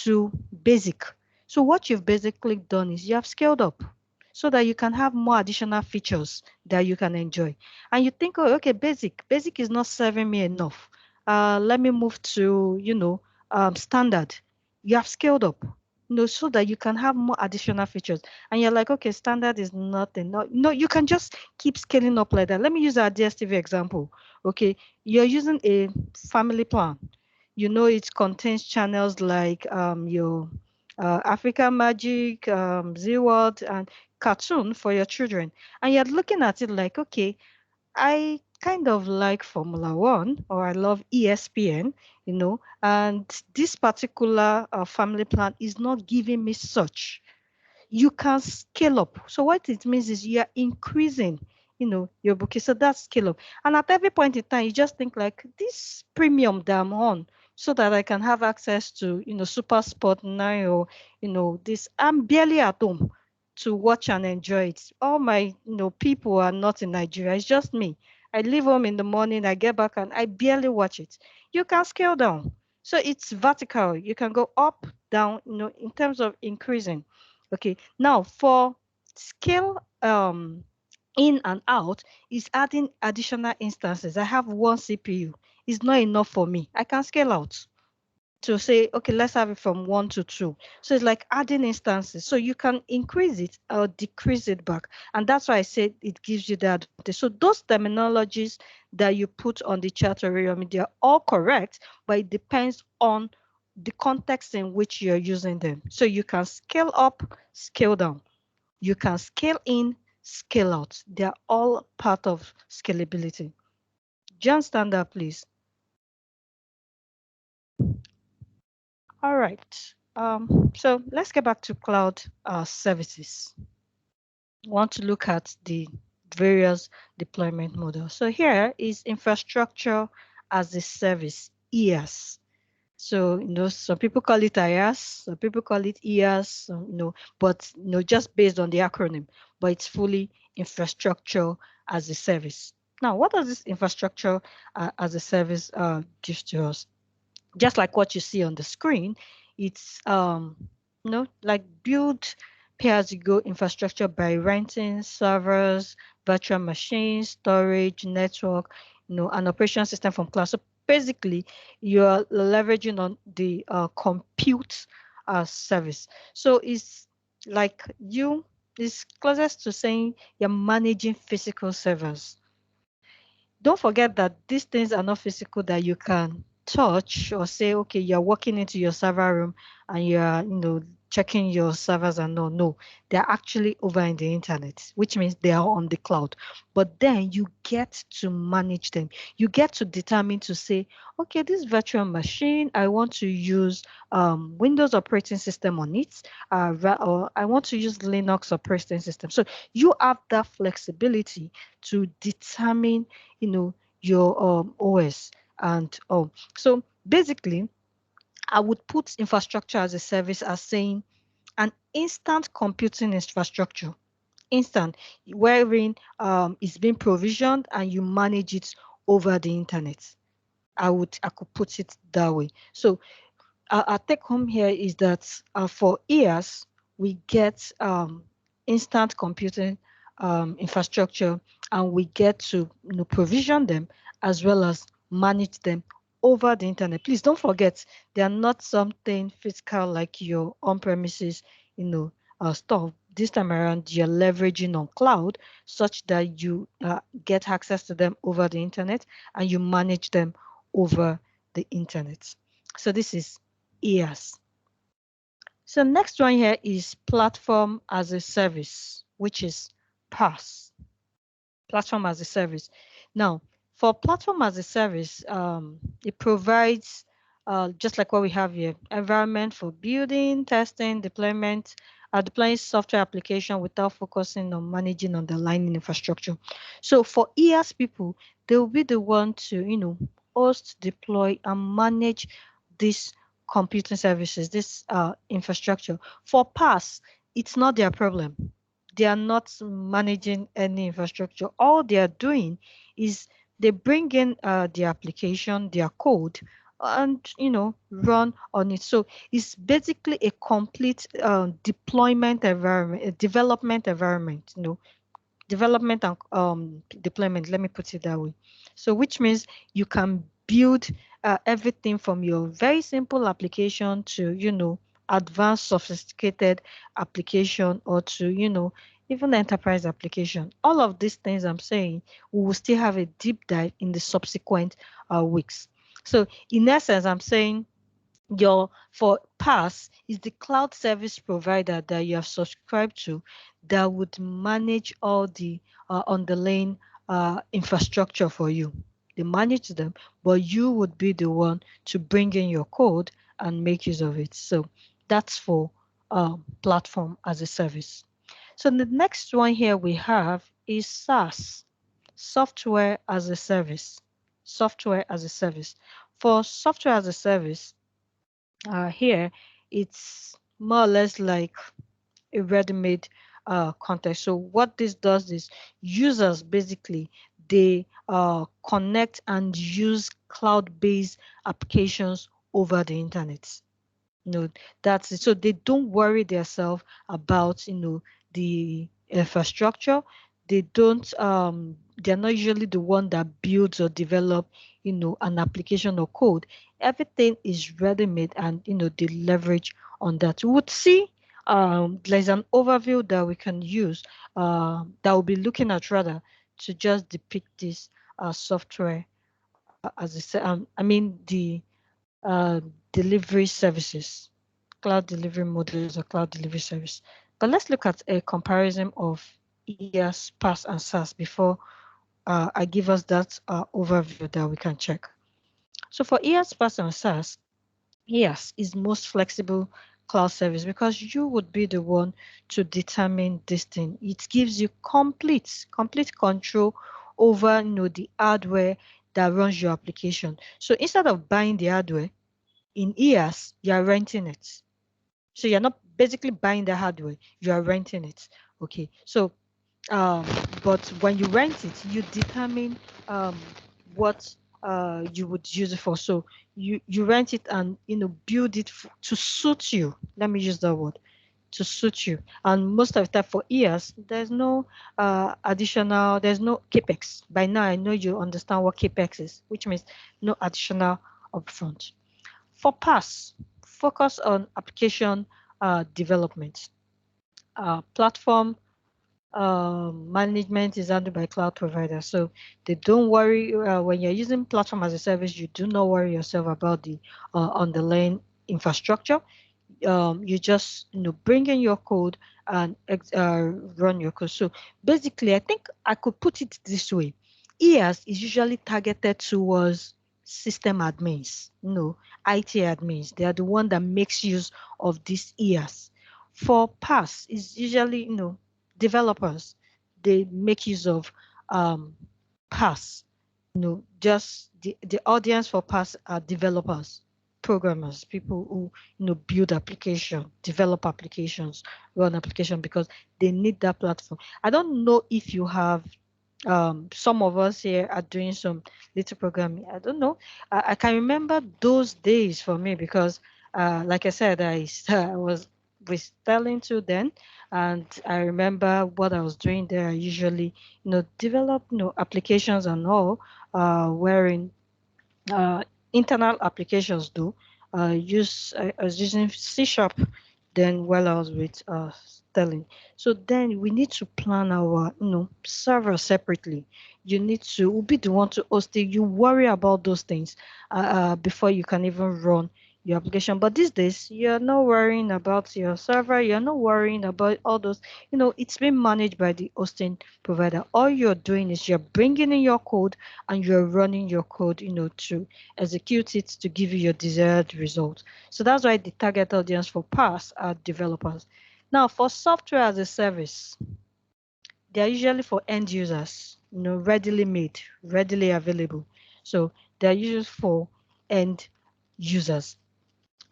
to basic. So what you've basically done is you have scaled up so that you can have more additional features that you can enjoy. And you think, oh, okay, basic is not serving me enough. Let me move to, standard. You have scaled up, so that you can have more additional features. And you're like, okay, standard is nothing. No, you can just keep scaling up like that. Let me use our DSTV example. Okay, you're using a family plan. It contains channels like your Africa Magic, Z World, and cartoon for your children. And you're looking at it like, okay, I kind of like Formula One, or I love ESPN, and this particular family plan is not giving me such. You can scale up. So what it means is you are increasing, your bouquet. So that's scale up. And at every point in time, you just think like this premium that I'm on, so that I can have access to, Super Sport 9, or, this. I'm barely at home to watch and enjoy it. All my, people are not in Nigeria. It's just me. I leave home in the morning, I get back and I barely watch it. You can scale down. So it's vertical. You can go up, down, in terms of increasing. Okay, now for scale in and out is adding additional instances. I have one CPU. It's not enough for me. I can scale out to say, okay, let's have it from 1 to 2. So it's like adding instances. So you can increase it or decrease it back. And that's why I said it gives you that. So those terminologies that you put on the chat, Oriyomi, they're all correct, but it depends on the context in which you're using them. So you can scale up, scale down. You can scale in, scale out. They're all part of scalability. John, stand up, please. All right. So let's get back to cloud services. Want to look at the various deployment models. So here is infrastructure as a service, EAS. So, some people call it IaaS, some people call it EAS, but, just based on the acronym, but it's fully infrastructure as a service. Now, what does this infrastructure as a service give to us? Just like what you see on the screen, it's like build pay-as-you-go infrastructure by renting servers, virtual machines, storage, network, an operation system from cloud. So basically, you're leveraging on the compute service. So it's like it's closest to saying you're managing physical servers. Don't forget that these things are not physical that you can touch or say, okay, you're walking into your server room and you're, checking your servers and no, they're actually over in the internet, which means they are on the cloud. But then you get to manage them. You get to determine to say, okay, this virtual machine, I want to use Windows operating system on it, or I want to use Linux operating system. So you have that flexibility to determine your OS. And so basically, I would put infrastructure as a service as saying an instant computing infrastructure, instant, wherein it's being provisioned and you manage it over the internet. I could put it that way. So our take home here is that for years we get instant computing infrastructure, and we get to provision them as well as manage them over the internet. Please don't forget, they are not something physical like your on-premises stuff. This time around, you're leveraging on cloud such that you get access to them over the internet and you manage them over the internet. So this is EAS. So next one here is platform as a service, which is PaaS, platform as a service. Now, for platform as a service, it provides, just like what we have here, environment for building, testing, deployment, deploying software application without focusing on managing underlying infrastructure. So for EAS people, they will be the one to, host, deploy, and manage this computing services, this infrastructure. For PaaS, it's not their problem. They are not managing any infrastructure. All they are doing is they bring in the application, their code, and run on it. So it's basically a complete deployment environment, a development environment. Development and deployment, let me put it that way. So which means you can build everything from your very simple application to advanced sophisticated application, or to even enterprise application. All of these things I'm saying, we will still have a deep dive in the subsequent weeks. So in essence, I'm saying for PaaS is the cloud service provider that you have subscribed to that would manage all the underlying infrastructure for you. They manage them, but you would be the one to bring in your code and make use of it. So that's for platform as a service. So the next one here we have is SaaS, software as a service. Software as a service. For software as a service, here it's more or less like a ready-made context. So what this does is users basically they connect and use cloud-based applications over the internet. That's it. So they don't worry themselves about the infrastructure. They don't they're not usually the one that builds or develop an application or code. Everything is ready made, and they leverage on that. We would see there's an overview that we can use that we'll be looking at rather to just depict this software as I mean the delivery services, cloud delivery models or cloud delivery service. But let's look at a comparison of EAS, PaaS, and SaaS before I give us that overview that we can check. So for EAS, PaaS, and SaaS, IaaS is most flexible cloud service because you would be the one to determine this thing. It gives you complete control over the hardware that runs your application. So instead of buying the hardware in IaaS, you are renting it. So you're not basically buying the hardware, you are renting it. Okay. So but when you rent it, you determine what you would use it for. So you rent it and build it to suit you. Let me use that word, to suit you. And most of the time for years, there's no there's no capex. By now, I know you understand what capex is, which means no additional upfront. For PaaS, focus on application development. Platform management is handled by cloud providers. So they don't worry when you're using platform as a service, you do not worry yourself about the underlying infrastructure. You just bring in your code and run your code. So basically, I think I could put it this way: EAS is usually targeted towards system admins, IT admins. They are the one that makes use of this EAS. For PaaS, is usually developers. They make use of PaaS. Just the audience for PaaS are developers, programmers, people who build application, develop applications, run application, because they need that platform. I don't know if you have some of us here are doing some little programming. I don't know. I can remember those days for me because like I said, I was with telling to then, and I remember what I was doing there. I usually develop applications and all, wherein internal applications do. I was using C Sharp then while I was with Sterling. So then we need to plan our server separately. You need to we'll be the one to host it. You worry about those things before you can even run your application. But these days, you're not worrying about your server. You're not worrying about all those. It's being managed by the hosting provider. All you're doing is you're bringing in your code and you're running your code, to execute it to give you your desired result. So that's why the target audience for PaaS are developers. Now, for software as a service, they are usually for end users, readily made, readily available. So they're usually for end users.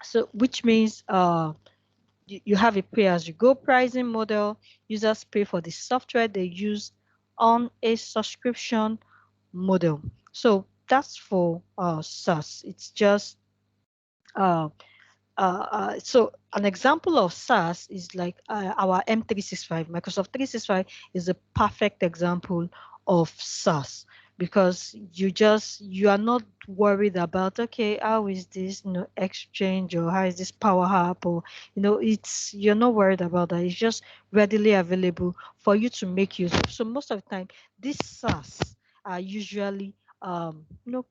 So which means you have a pay-as-you-go pricing model. Users pay for the software they use on a subscription model. So that's for SaaS. It's just so an example of SaaS is like our M365. Microsoft 365 is a perfect example of SaaS because you are not worried about, okay, how is this exchange, or how is this power app, or you're not worried about that. It's just readily available for you to make use of. So most of the time these SaaS are usually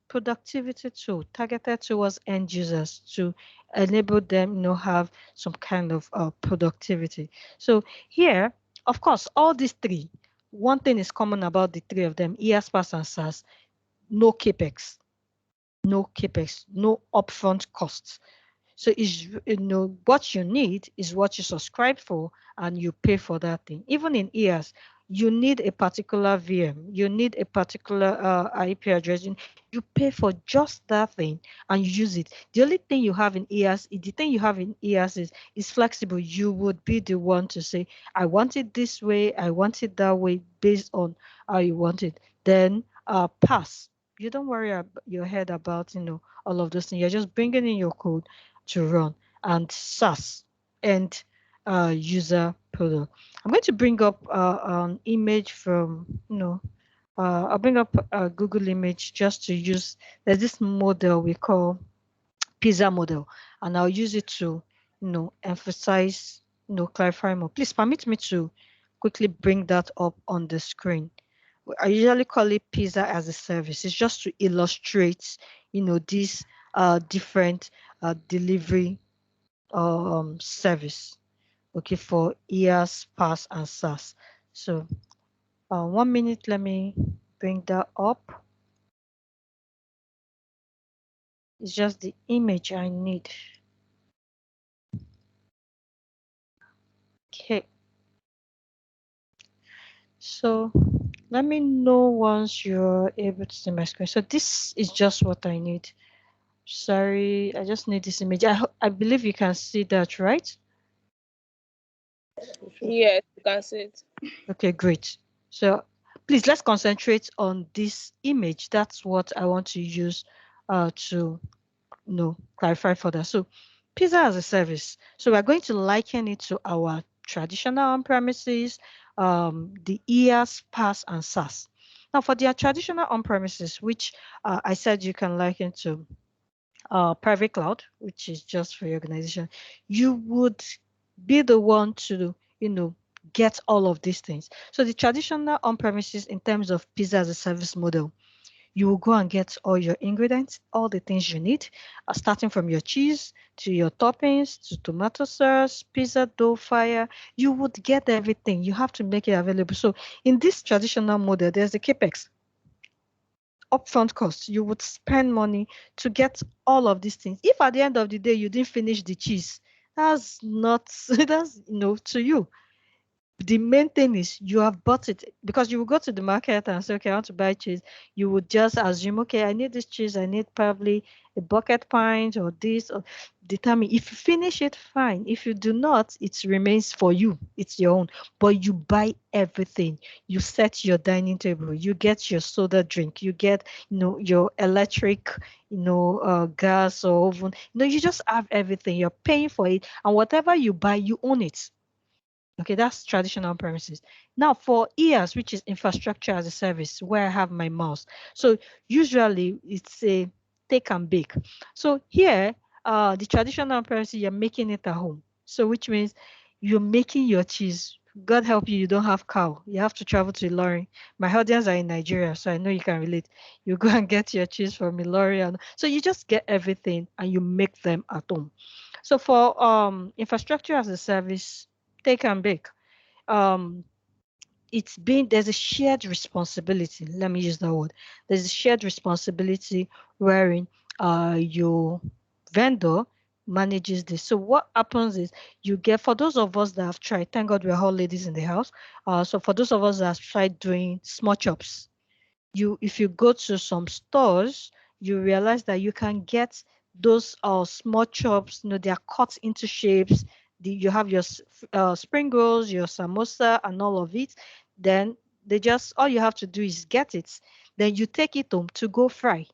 productivity tool targeted towards end users to enable them have some kind of productivity. So here, of course, all these three, one thing is common about the three of them: EAS, PaaS, and SaaS. No capex, no upfront costs. So is what you need is what you subscribe for, and you pay for that thing. Even in EAS, you need a particular VM, you need a particular IP address. You pay for just that thing and you use it. The only thing you have in EAS, the thing you have in EAS is flexible. You would be the one to say, I want it this way, I want it that way, based on how you want it. Then PaaS. You don't worry your head about all of those things. You're just bringing in your code to run. And SaaS, and user product. I'm going to bring up an image from I'll bring up a Google image just to use. There's this model we call pizza model, and I'll use it to emphasize, clarify more. Please permit me to quickly bring that up on the screen. I usually call it pizza as a service. It's just to illustrate these different delivery service, okay, for EAS, PaaS, and SaaS. So 1 minute, let me bring that up. It's just the image I need. Okay. So let me know once you're able to see my screen. So this is just what I need. Sorry, I just need this image. I believe you can see that, right? Yes, you can see it. Okay, great. So please, let's concentrate on this image. That's what I want to use to clarify further. So pizza as a service. So we're going to liken it to our traditional on-premises, the EAS, PaaS, and SaaS. Now for their traditional on-premises, which I said you can liken to private cloud, which is just for your organization, you would be the one to, get all of these things. So the traditional on-premises in terms of pizza as a service model, you will go and get all your ingredients, all the things you need, starting from your cheese to your toppings to tomato sauce, pizza dough, fire. You would get everything. You have to make it available. So in this traditional model, there's the Capex, upfront costs. You would spend money to get all of these things. If at the end of the day you didn't finish the cheese, that's not that's to you. The main thing is you have bought it, because you will go to the market and say, okay, I want to buy cheese. You would just assume, okay, I need this cheese. I need probably a bucket pint or this, or determine. If you finish it, fine. If you do not, it remains for you. It's your own. But you buy everything. You set your dining table. You get your soda drink. You get, your electric, gas or oven. You just have everything. You're paying for it. And whatever you buy, you own it. Okay, that's traditional premises. Now for EAS, which is infrastructure as a service, where I have my mouse. So usually it's a take and bake. So here, the traditional premises, you're making it at home. So which means you're making your cheese. God help you, you don't have cow. You have to travel to Ilorin. My audience are in Nigeria, so I know you can relate. You go and get your cheese from Ilorin. So you just get everything and you make them at home. So for infrastructure as a service, take and bake. Um, there's a shared responsibility. Let me use that word. There's a shared responsibility wherein your vendor manages this. So what happens is you get, for those of us that have tried, thank God we're all ladies in the house. So for those of us that have tried doing small chops, if you go to some stores, you realize that you can get those small chops. They are cut into shapes. You have your spring rolls, your samosa, and all of it. Then all you have to do is get it. Then you take it home to go fry.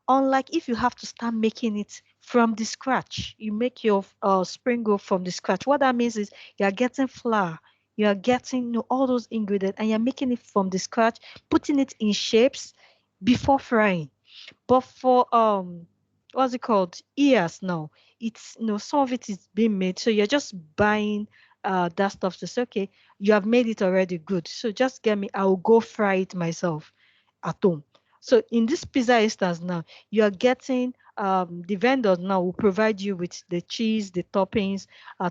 Unlike if you have to start making it from the scratch, you make your spring roll from the scratch. What that means is you are getting flour, you are getting all those ingredients, and you're making it from the scratch, putting it in shapes before frying. But for what's it called? EAS now, it's some of it is being made, so you're just buying that stuff to say, okay, you have made it already good, so just get me, I will go fry it myself at home. So in this pizza instance now, you are getting the vendors now will provide you with the cheese, the toppings,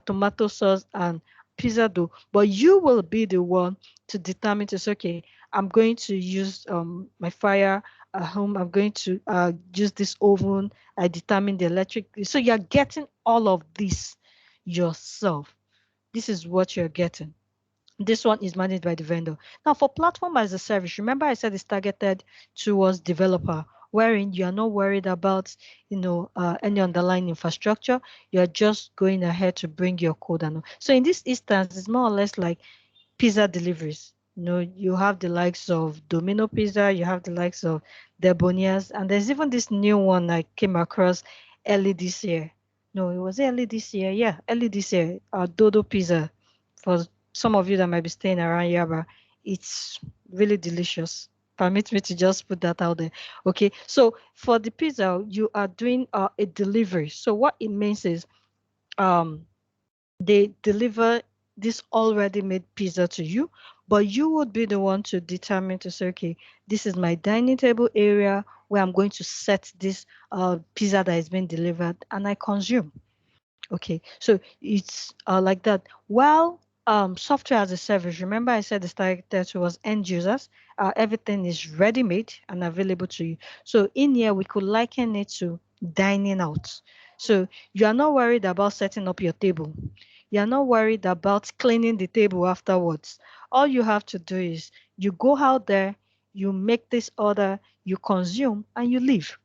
tomato sauce, and pizza dough. But you will be the one to determine to say, okay, I'm going to use my fire at home. I'm going to use this oven. I determine the electric. So you're getting all of this yourself. This is what you're getting. This one is managed by the vendor. Now for platform as a service, remember I said it's targeted towards developer, wherein you are not worried about, any underlying infrastructure. You're just going ahead to bring your code. So in this instance, it's more or less like pizza deliveries. You have the likes of Domino Pizza, you have the likes of Debonias, and there's even this new one I came across early this year. No, it was early this year. Yeah, early this year. Dodo Pizza. For some of you that might be staying around Yaba, it's really delicious. Permit me to just put that out there. Okay, so for the pizza, you are doing a delivery. So what it means is, um, they deliver this already made pizza to you, but you would be the one to determine to say, okay, this is my dining table area where I'm going to set this pizza that is being delivered, and I consume. Okay, so it's like that. While software as a service, remember I said the target was end users. Everything is ready made and available to you. So in here we could liken it to dining out. So you are not worried about setting up your table. You are not worried about cleaning the table afterwards. All you have to do is you go out there, you make this order, you consume, and you leave.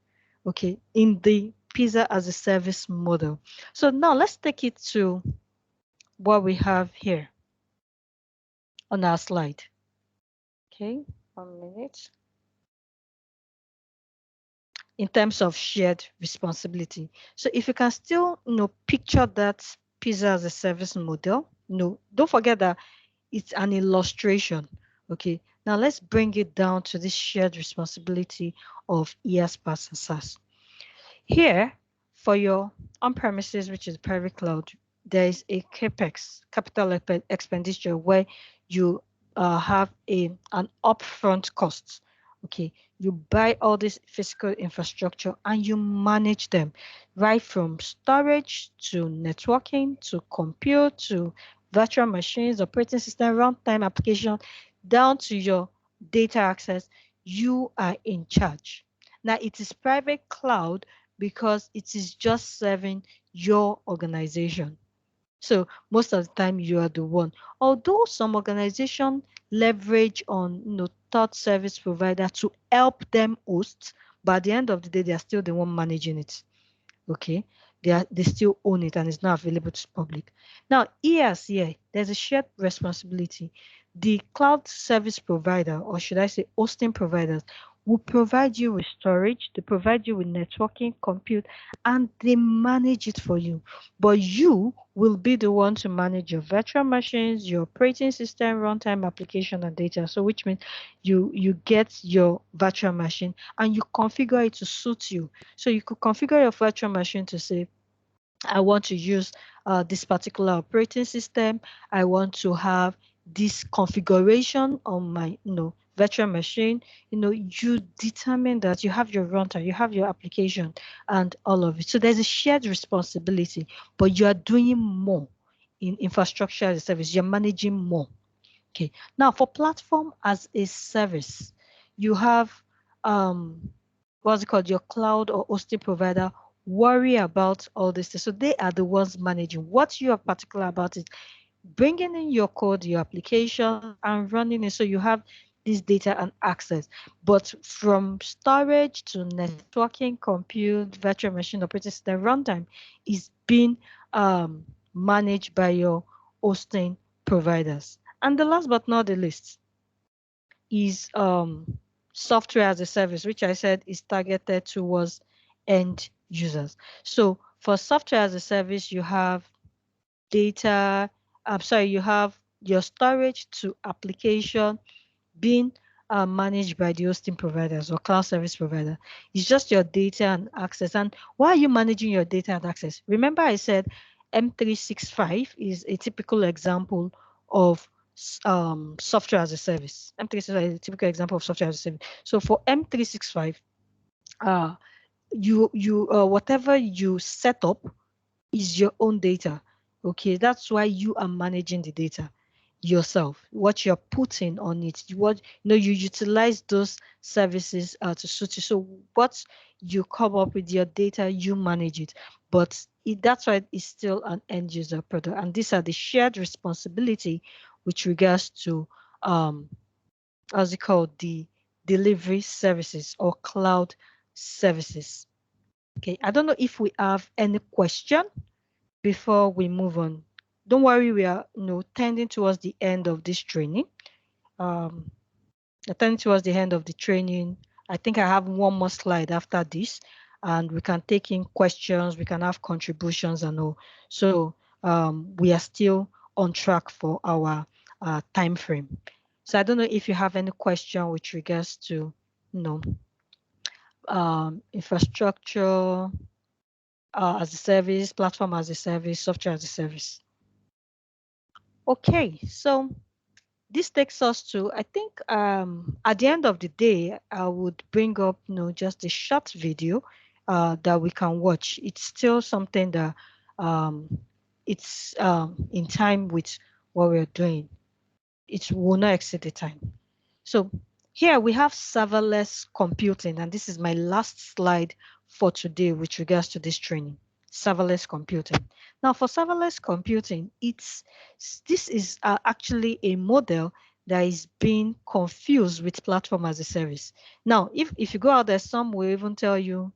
Okay, in the pizza as a service model. So now let's take it to what we have here on our slide. Okay, 1 minute. In terms of shared responsibility. So if you can still, picture that pizza as a service model, don't forget that it's an illustration. Okay, now let's bring it down to this shared responsibility of IaaS, PaaS, and SaaS. Here, for your on-premises, which is private cloud, there is a Capex, capital expenditure, where you have an upfront cost. Okay, you buy all this physical infrastructure and you manage them, right from storage to networking to compute to virtual machines, operating system, runtime application, down to your data access. You are in charge. Now, it is private cloud because it is just serving your organization. So most of the time you are the one. Although some organization leverage on third service provider to help them host, but at the end of the day, they are still the one managing it. Okay, they still own it and it's not available to the public. Now, EAS here, there's a shared responsibility. The cloud service provider, or should I say hosting providers, will provide you with storage, they provide you with networking, compute, and they manage it for you. But you will be the one to manage your virtual machines, your operating system, runtime application, and data. So which means you get your virtual machine and you configure it to suit you. So you could configure your virtual machine to say, I want to use this particular operating system. I want to have this configuration on my virtual machine. You determine that, you have your runtime, you have your application and all of it. So there's a shared responsibility, but you are doing more in infrastructure as a service. You're managing more. Okay. Now for platform as a service, you have what's it called, your cloud or hosting provider worry about all this. So they are the ones managing. What you are particular about is bringing in your code, your application, and running it so you have this data and access. But from storage to networking, compute, virtual machine, operating system, runtime is being managed by your hosting providers. And the last but not the least is software as a service, which I said is targeted towards end users. So for software as a service, you have data, you have your storage to application being managed by the hosting providers or cloud service provider. It's just your data and access. And why are you managing your data and access? Remember I said M365 is a typical example of software as a service. M365 is a typical example of software as a service. So for M365, whatever you set up is your own data. Okay, that's why you are managing the data yourself. What you're putting on it, you utilize those services to suit you. So what you come up with your data, you manage it. But that's why it's still an end user product. And these are the shared responsibility with regards to how's it called, the delivery services or cloud services. Okay, I don't know if we have any question before we move on. Don't worry, we are tending towards the end of this training. Tending towards the end of the training. I think I have one more slide after this, and we can take in questions, we can have contributions and all. So we are still on track for our time frame. So I don't know if you have any question with regards to infrastructure as a service, platform as a service, software as a service. Okay, so this takes us to, I think at the end of the day, I would bring up just a short video that we can watch. It's still something that it's in time with what we're doing. It will not exceed the time. So Here we have serverless computing, and this is my last slide for today with regards to this training. Serverless computing. Now, for serverless computing, this is actually a model that is being confused with platform as a service. Now, if you go out there, some will even tell you,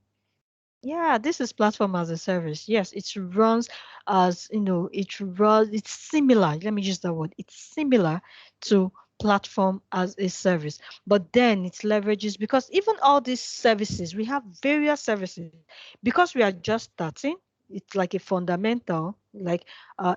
yeah, this is platform as a service. Yes, it runs as, it's similar. Let me use that word. It's similar to platform as a service, but then it leverages, because even all these services, we have various services, because we are just starting. It's like a fundamental, like a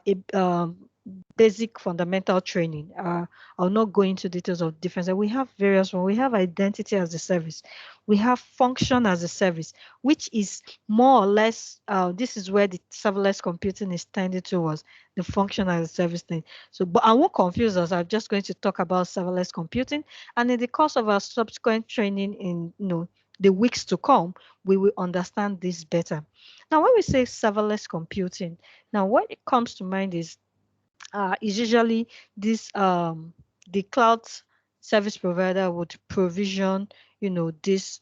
basic fundamental training. I'll not go into details of difference. We have various ones. We have identity as a service. We have function as a service, which is more or less, this is where the serverless computing is tending towards, the function as a service thing. So, but I won't confuse us. I'm just going to talk about serverless computing, and in the course of our subsequent training in the weeks to come, we will understand this better. Now, when we say serverless computing, now what it comes to mind is usually this the cloud service provider would provision this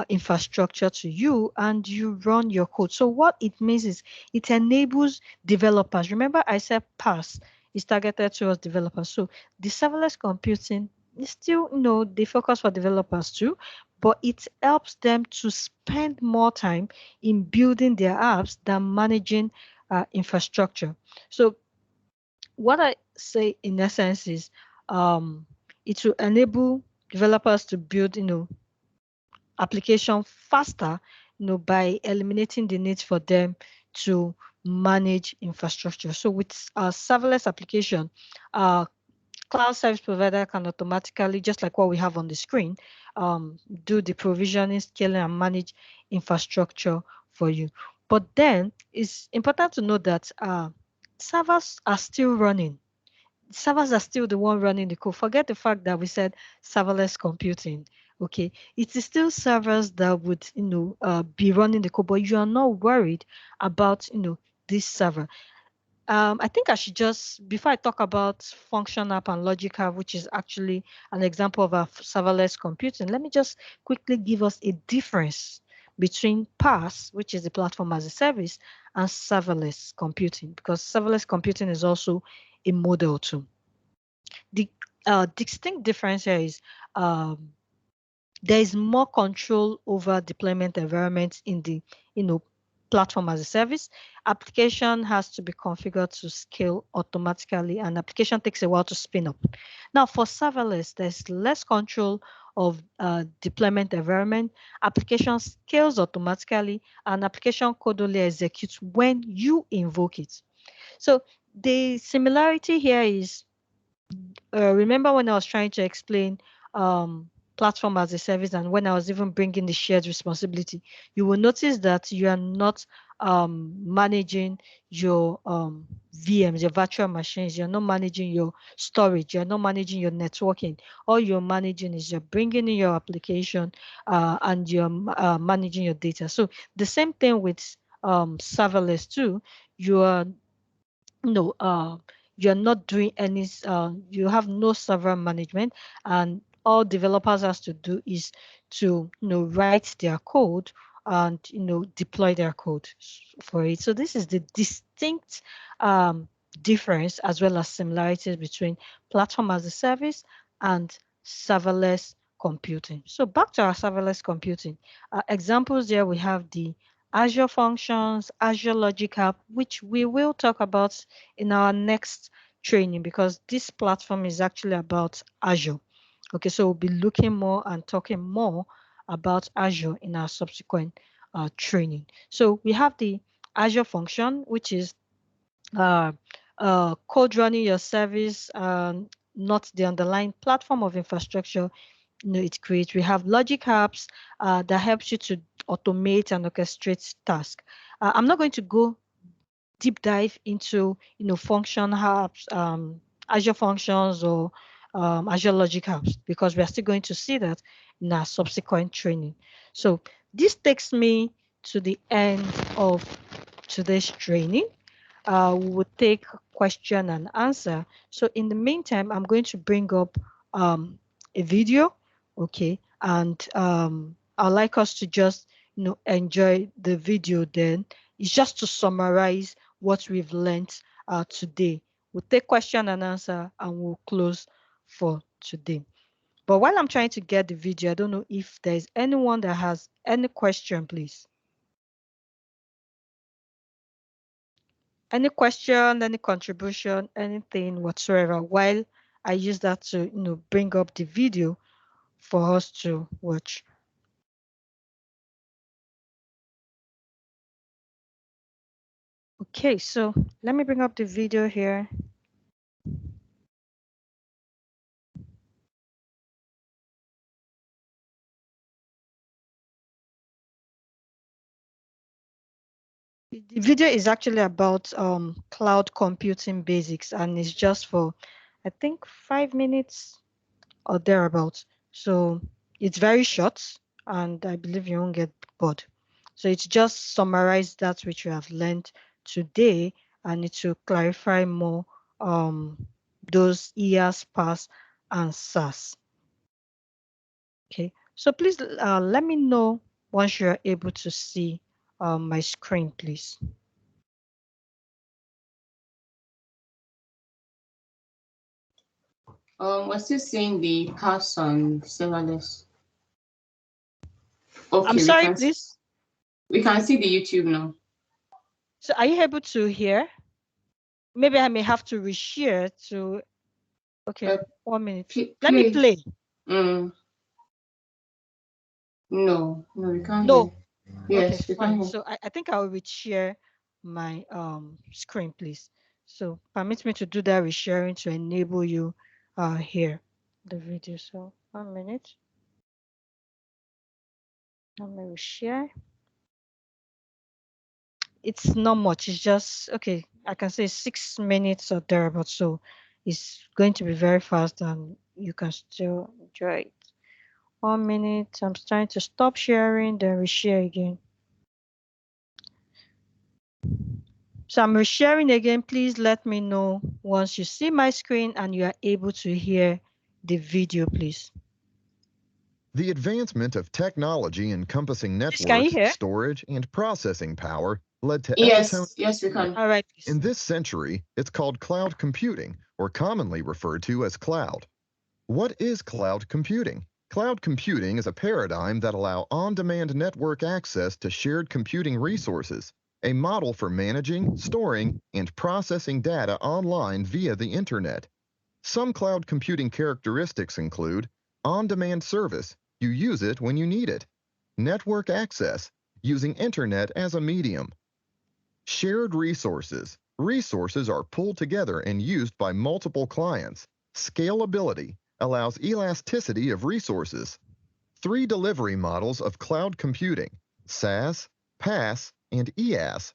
infrastructure to you, and you run your code. So what it means is it enables developers. Remember, I said PaaS is targeted towards developers. So the serverless computing is still, the focus for developers too, but it helps them to spend more time in building their apps than managing infrastructure. So what I say in essence is it will enable developers to build, application faster, by eliminating the need for them to manage infrastructure. So with a serverless application, cloud service provider can automatically, just like what we have on the screen, do the provisioning, scaling, and manage infrastructure for you. But then it's important to note that servers are still running. Servers are still the one running the code. Forget the fact that we said serverless computing. Okay, it is still servers that would be running the code, but you are not worried about this server. I think I should just, before I talk about function app and logic app, which is actually an example of a serverless computing, let me just quickly give us a difference between PaaS, which is the platform as a service, and serverless computing, because serverless computing is also a model too. The distinct difference here is there is more control over deployment environments in the platform as a service. Application has to be configured to scale automatically, and application takes a while to spin up. Now for serverless, there's less control of deployment environment. Application scales automatically, and application code only executes when you invoke it. So the similarity here is, remember when I was trying to explain platform as a service, and when I was even bringing the shared responsibility, you will notice that you are not managing your VMs, your virtual machines. You're not managing your storage. You're not managing your networking. All you're managing is you're bringing in your application and you're managing your data. So the same thing with serverless too. You are you're not doing any, you have no server management, and all developers has to do is to write their code and deploy their code for it. So this is the distinct difference as well as similarities between platform as a service and serverless computing. So back to our serverless computing examples. There we have the Azure Functions, Azure Logic App, which we will talk about in our next training, because this platform is actually about Azure. Okay, so we'll be looking more and talking more about Azure in our subsequent training. So we have the Azure function, which is code running your service, not the underlying platform of infrastructure it creates. We have logic apps that helps you to automate and orchestrate tasks. I'm not going to go deep dive into function apps, Azure Functions, or Azure Logic Apps, because we are still going to see that in our subsequent training. So this takes me to the end of today's training. We will take question and answer. So in the meantime, I'm going to bring up a video Okay, and I'd like us to just enjoy the video. Then it's just to summarize what we've learned today. We'll take question and answer and we'll close for today. But while I'm trying to get the video, I don't know if there's anyone that has any question, please. Any question, any contribution, anything whatsoever, while I use that to bring up the video for us to watch. Okay, so let me bring up the video here. The video is actually about cloud computing basics, and it's just for, I think, 5 minutes or thereabouts. So it's very short, and I believe you won't get bored. So it's just summarize that which you have learned today, and it will clarify more those EAS, PAS, and SAS. Okay, so please let me know once you're able to see my screen, please. We're still seeing the pass on serverless. Okay, I'm sorry, please. We can see the YouTube now. So are you able to hear? Maybe I may have to reshare to. Okay, 1 minute. Let me play. No, we can't No. hear. Yes, okay, we fine. can hear. So I think I will reshare my screen, please. So permit me to do that resharing to enable you here the video. So 1 minute. Let me reshare. It's not much. It's just okay. I can say 6 minutes or thereabouts. So it's going to be very fast, and you can still enjoy it. 1 minute. I'm trying to stop sharing, then reshare again. So I'm resharing again. Please let me know once you see my screen and you are able to hear the video, please. The advancement of technology encompassing Please, can you networks, hear? storage, and processing power led to Yes, epitome. yes, we can. All right, please. In this century, it's called cloud computing, or commonly referred to as cloud. What is cloud computing? Cloud computing is a paradigm that allows on-demand network access to shared computing resources, a model for managing, storing, and processing data online via the internet. Some cloud computing characteristics include on-demand service, you use it when you need it. Network access, using internet as a medium. Shared resources, resources are pulled together and used by multiple clients. Scalability allows elasticity of resources. 3 delivery models of cloud computing: SaaS, PaaS, and IaaS.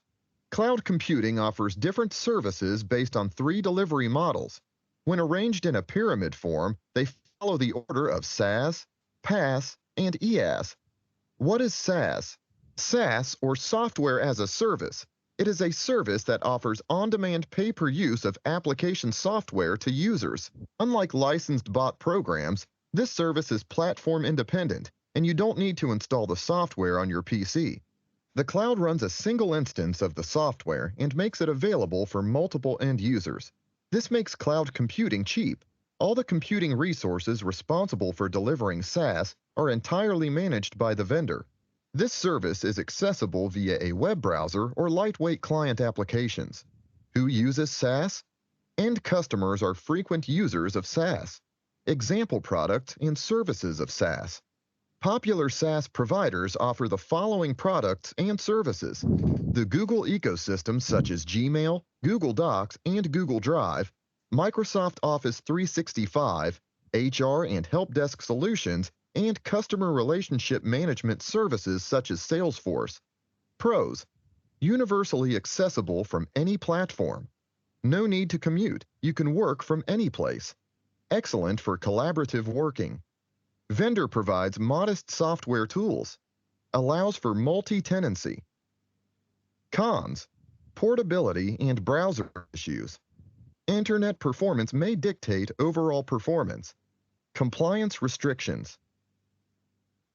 Cloud computing offers different services based on 3 delivery models. When arranged in a pyramid form, they follow the order of SaaS, PaaS, and IaaS. What is SaaS? SaaS, or Software as a Service. It is a service that offers on-demand pay-per-use of application software to users. Unlike licensed bought programs, this service is platform independent, and you don't need to install the software on your PC. The cloud runs a single instance of the software and makes it available for multiple end users. This makes cloud computing cheap. All the computing resources responsible for delivering SaaS are entirely managed by the vendor. This service is accessible via a web browser or lightweight client applications. Who uses SaaS? End customers are frequent users of SaaS. Example products and services of SaaS. Popular SaaS providers offer the following products and services: the Google ecosystem such as Gmail, Google Docs, and Google Drive, Microsoft Office 365, HR and help desk solutions, and customer relationship management services such as Salesforce. Pros: universally accessible from any platform. No need to commute. You can work from any place. Excellent for collaborative working. Vendor provides modest software tools. Allows for multi-tenancy. Cons: portability and browser issues. Internet performance may dictate overall performance. Compliance restrictions.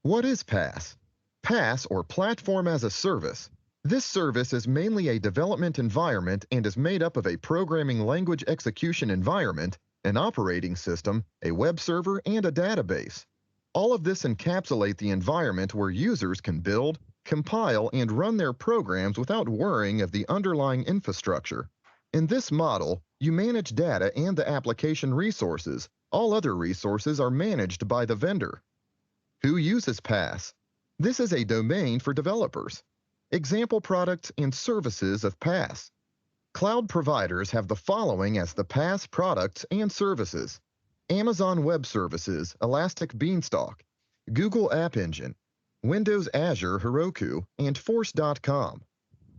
What is PaaS? PaaS, or Platform as a Service. This service is mainly a development environment and is made up of a programming language execution environment, an operating system, a web server, and a database. All of this encapsulate the environment where users can build, compile, and run their programs without worrying of the underlying infrastructure. In this model, you manage data and the application resources. All other resources are managed by the vendor. Who uses PaaS? This is a domain for developers. Example products and services of PaaS. Cloud providers have the following as the PaaS products and services: Amazon Web Services, Elastic Beanstalk, Google App Engine, Windows Azure Heroku, and Force.com.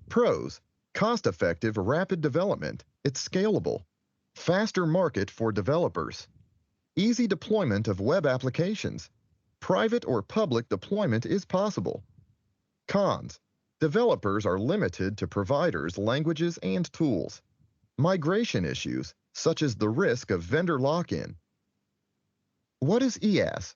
Pros: cost-effective, rapid development. It's scalable. Faster market for developers. Easy deployment of web applications. Private or public deployment is possible. Cons: developers are limited to providers, languages, and tools. Migration issues, such as the risk of vendor lock-in. What is IaaS?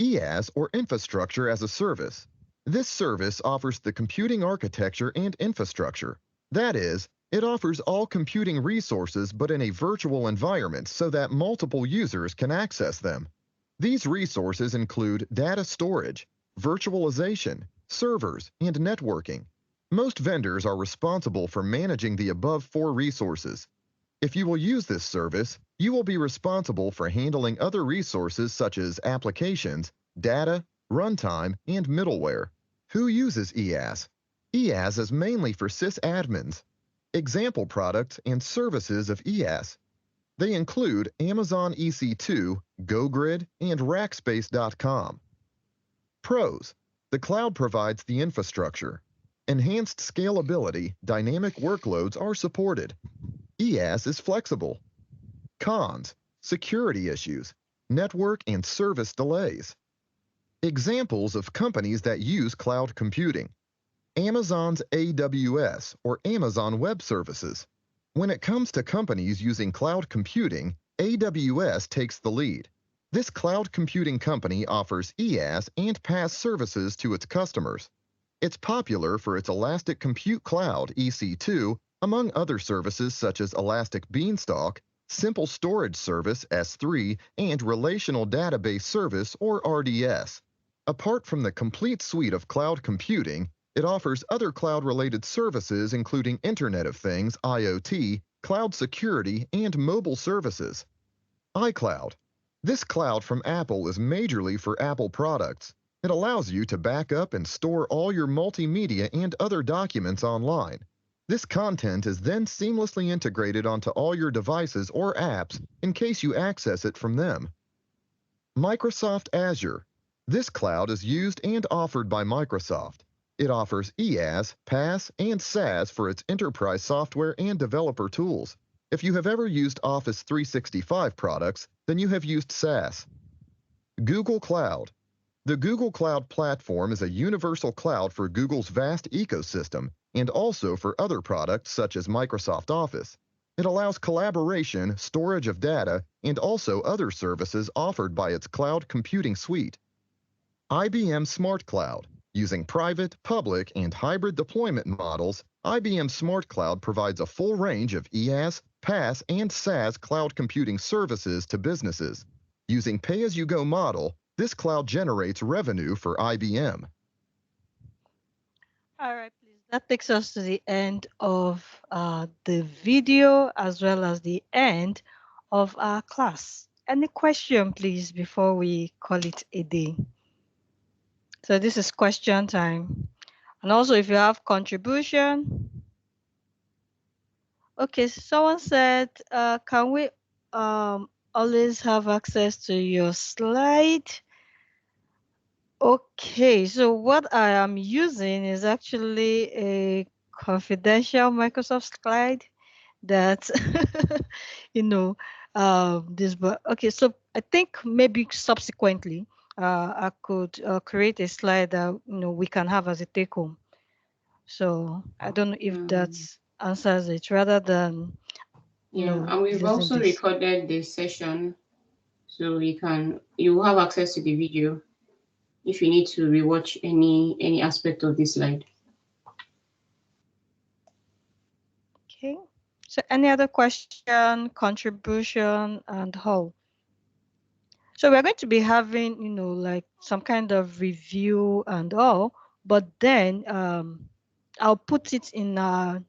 IaaS, or Infrastructure as a Service. This service offers the computing architecture and infrastructure. That is, it offers all computing resources but in a virtual environment so that multiple users can access them. These resources include data storage, virtualization, servers, and networking. Most vendors are responsible for managing the above 4 resources. If you will use this service, you will be responsible for handling other resources such as applications, data, runtime, and middleware. Who uses IaaS? IaaS is mainly for sysadmins. Example products and services of IaaS. They include Amazon EC2, GoGrid, and Rackspace.com. Pros: the cloud provides the infrastructure. Enhanced scalability, dynamic workloads are supported. IaaS is flexible. Cons: security issues, network and service delays. Examples of companies that use cloud computing. Amazon's AWS, or Amazon Web Services. When it comes to companies using cloud computing, AWS takes the lead. This cloud computing company offers IaaS and PaaS services to its customers. It's popular for its Elastic Compute Cloud, EC2, among other services such as Elastic Beanstalk, Simple Storage Service, S3, and Relational Database Service, or RDS. Apart from the complete suite of cloud computing, it offers other cloud-related services including Internet of Things, IoT, cloud security, and mobile services. iCloud. This cloud from Apple is majorly for Apple products. It allows you to back up and store all your multimedia and other documents online. This content is then seamlessly integrated onto all your devices or apps in case you access it from them. Microsoft Azure. This cloud is used and offered by Microsoft. It offers IaaS, PaaS, and SaaS for its enterprise software and developer tools. If you have ever used Office 365 products, then you have used SaaS. Google Cloud. The Google Cloud Platform is a universal cloud for Google's vast ecosystem and also for other products such as Microsoft Office. It allows collaboration, storage of data, and also other services offered by its cloud computing suite. IBM Smart Cloud. Using private, public, and hybrid deployment models, IBM Smart Cloud provides a full range of IaaS, PaaS, and SaaS cloud computing services to businesses. Using pay-as-you-go model, this cloud generates revenue for IBM. All right, please. That takes us to the end of the video as well as the end of our class. Any question, please, before we call it a day? So this is question time. And also, if you have contribution. Okay, someone said, can we always have access to your slide? Okay, so what I am using is actually a confidential Microsoft slide that, you know, this, but okay, so I think maybe subsequently I could create a slide that, you know, we can have as a take home. So I don't know if that answers it rather than, and we've also recorded this session, so you have access to the video. if you need to rewatch any aspect of this slide. Okay. So any other question, contribution, and how? So we're going to be having, like some kind of review and all, but then I'll put it in a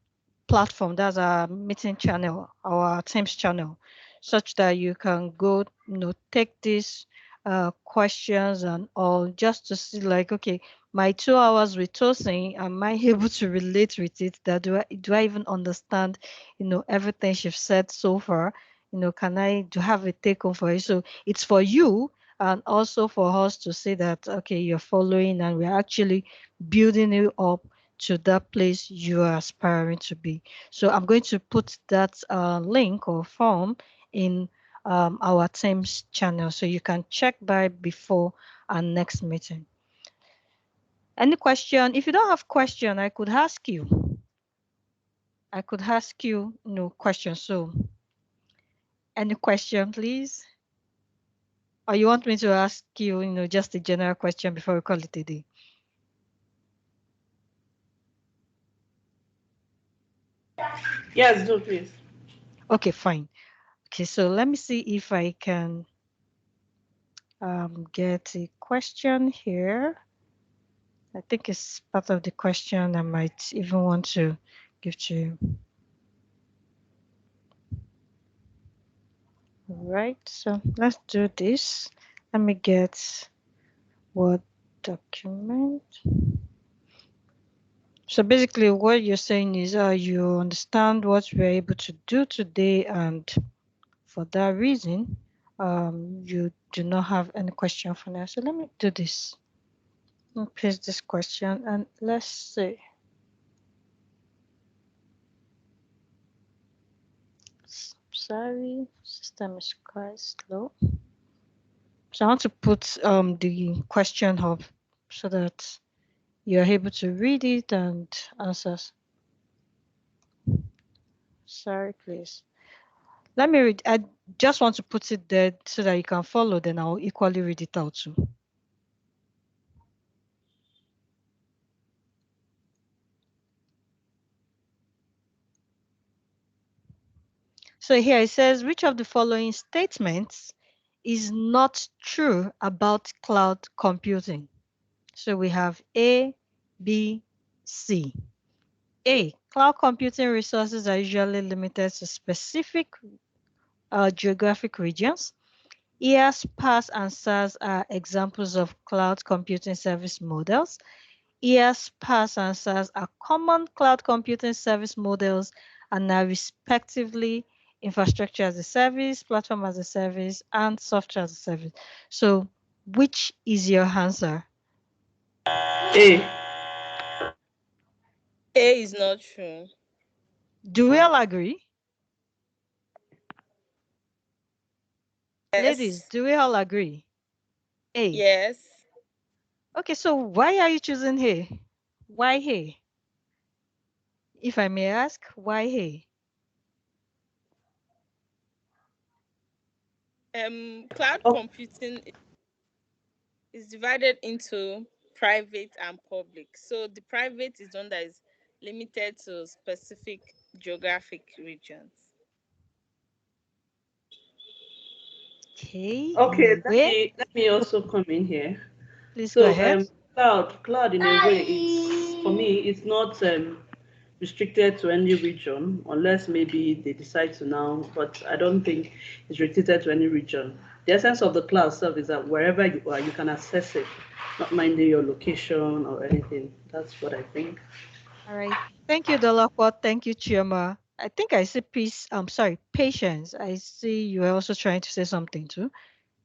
platform, that's our meeting channel, our Teams channel, such that you can go, take these questions and all, just to see like, okay, my 2 hours with Tosin, am I able to relate with it? That do I even understand, everything she's said so far? Can I do have a take home for it? So it's for you and also for us to say that, okay, you're following and we're actually building you up to that place you are aspiring to be. So I'm going to put that link or form in our Teams channel so you can check by before our next meeting. Any question? If you don't have question, I could ask you. Questions. So any question, please? Or you want me to ask you, just a general question before we call it a day? Yes, do please. Okay, fine. Okay, so let me see if I can get a question here. I think it's part of the question I might even want to give to you. All right, so let's do this. Let me get Word document. So basically what you're saying is you understand what we're able to do today, and for that reason, you do not have any question for now. So let me do this. Let me paste this question and let's see. Sorry, system is quite slow. So I want to put the question hub so that you're able to read it and answer. Sorry, please. Let me read. I just want to put it there so that you can follow, then I'll equally read it out too. So here it says, which of the following statements is not true about cloud computing? So we have A, B, C. A, cloud computing resources are usually limited to specific geographic regions. EAS, PaaS, and SaaS are examples of cloud computing service models. EAS, PaaS, and SaaS are common cloud computing service models and are respectively infrastructure as a service, platform as a service, and software as a service. So which is your answer? A. A is not true. Do we all agree? Yes. Ladies, do we all agree? A. Yes. Okay, so why are you choosing A? Why A? If I may ask, why A? Cloud computing is divided into private and public. So the private is one that is limited to specific geographic regions. Okay. Okay, let me also come in here. Please go ahead. Cloud in a way, it's for me, it's not restricted to any region unless maybe they decide to now, but I don't think it's restricted to any region. The essence of the cloud itself is that wherever you are, you can access it, not minding your location or anything. That's what I think. All right. Thank you, Dolakwa. Thank you, Chioma. I think I see peace. I'm sorry, patience. I see you are also trying to say something too.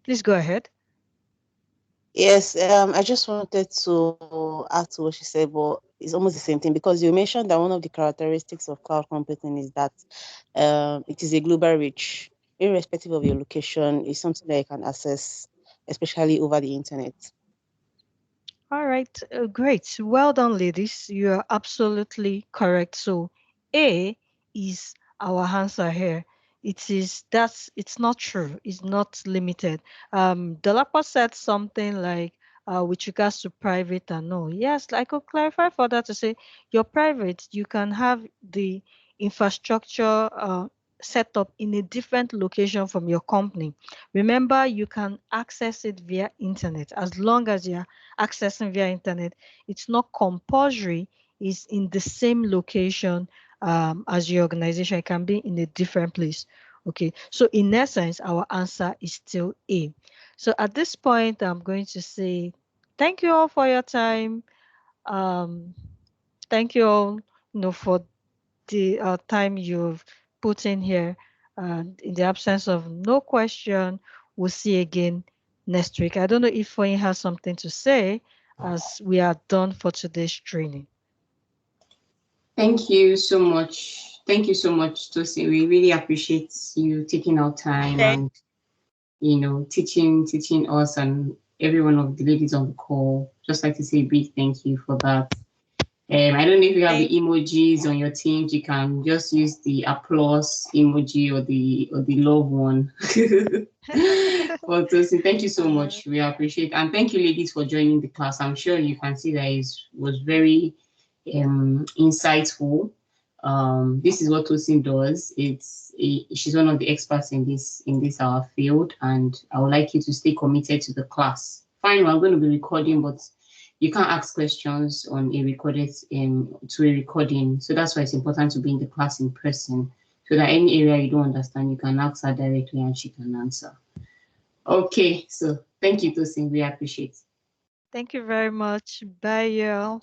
Please go ahead. Yes, I just wanted to add to what she said, but it's almost the same thing because you mentioned that one of the characteristics of cloud computing is that it is a global reach, irrespective of your location. It's something that you can access, especially over the internet. All right, great. Well done, ladies. You are absolutely correct. So A is our answer here. It's not true. It's not limited. Delapa said something like with regards to private and no. Yes, I could clarify further to say your private, you can have the infrastructure set up in a different location from your company. Remember, you can access it via internet. As long as you're accessing via internet, it's not compulsory. It's in the same location as your organization. It can be in a different place. Okay, so in essence, our answer is still A. So at this point, I'm going to say thank you all for your time. Thank you all, for the time you've put in here. In the absence of no question, we'll see you again next week. I don't know if Foyin has something to say as we are done for today's training. Thank you so much. Thank you so much, Tosi. We really appreciate you taking our time and teaching us and every one of the ladies on the call. Just like to say a big thank you for that. I don't know if you have the emojis on your teams. You can just use the applause emoji or the love one. But Tosin, thank you so much. We appreciate it. And thank you, ladies, for joining the class. I'm sure you can see that it was very insightful. This is what Tosin does. She's one of the experts in this our field, and I would like you to stay committed to the class. Fine, we're going to be recording, but you can't ask questions on a recorded to a recording. So that's why it's important to be in the class in person, so that any area you don't understand, you can ask her directly and she can answer. Okay, so thank you, Tosin. We appreciate it. Thank you very much. Bye, y'all.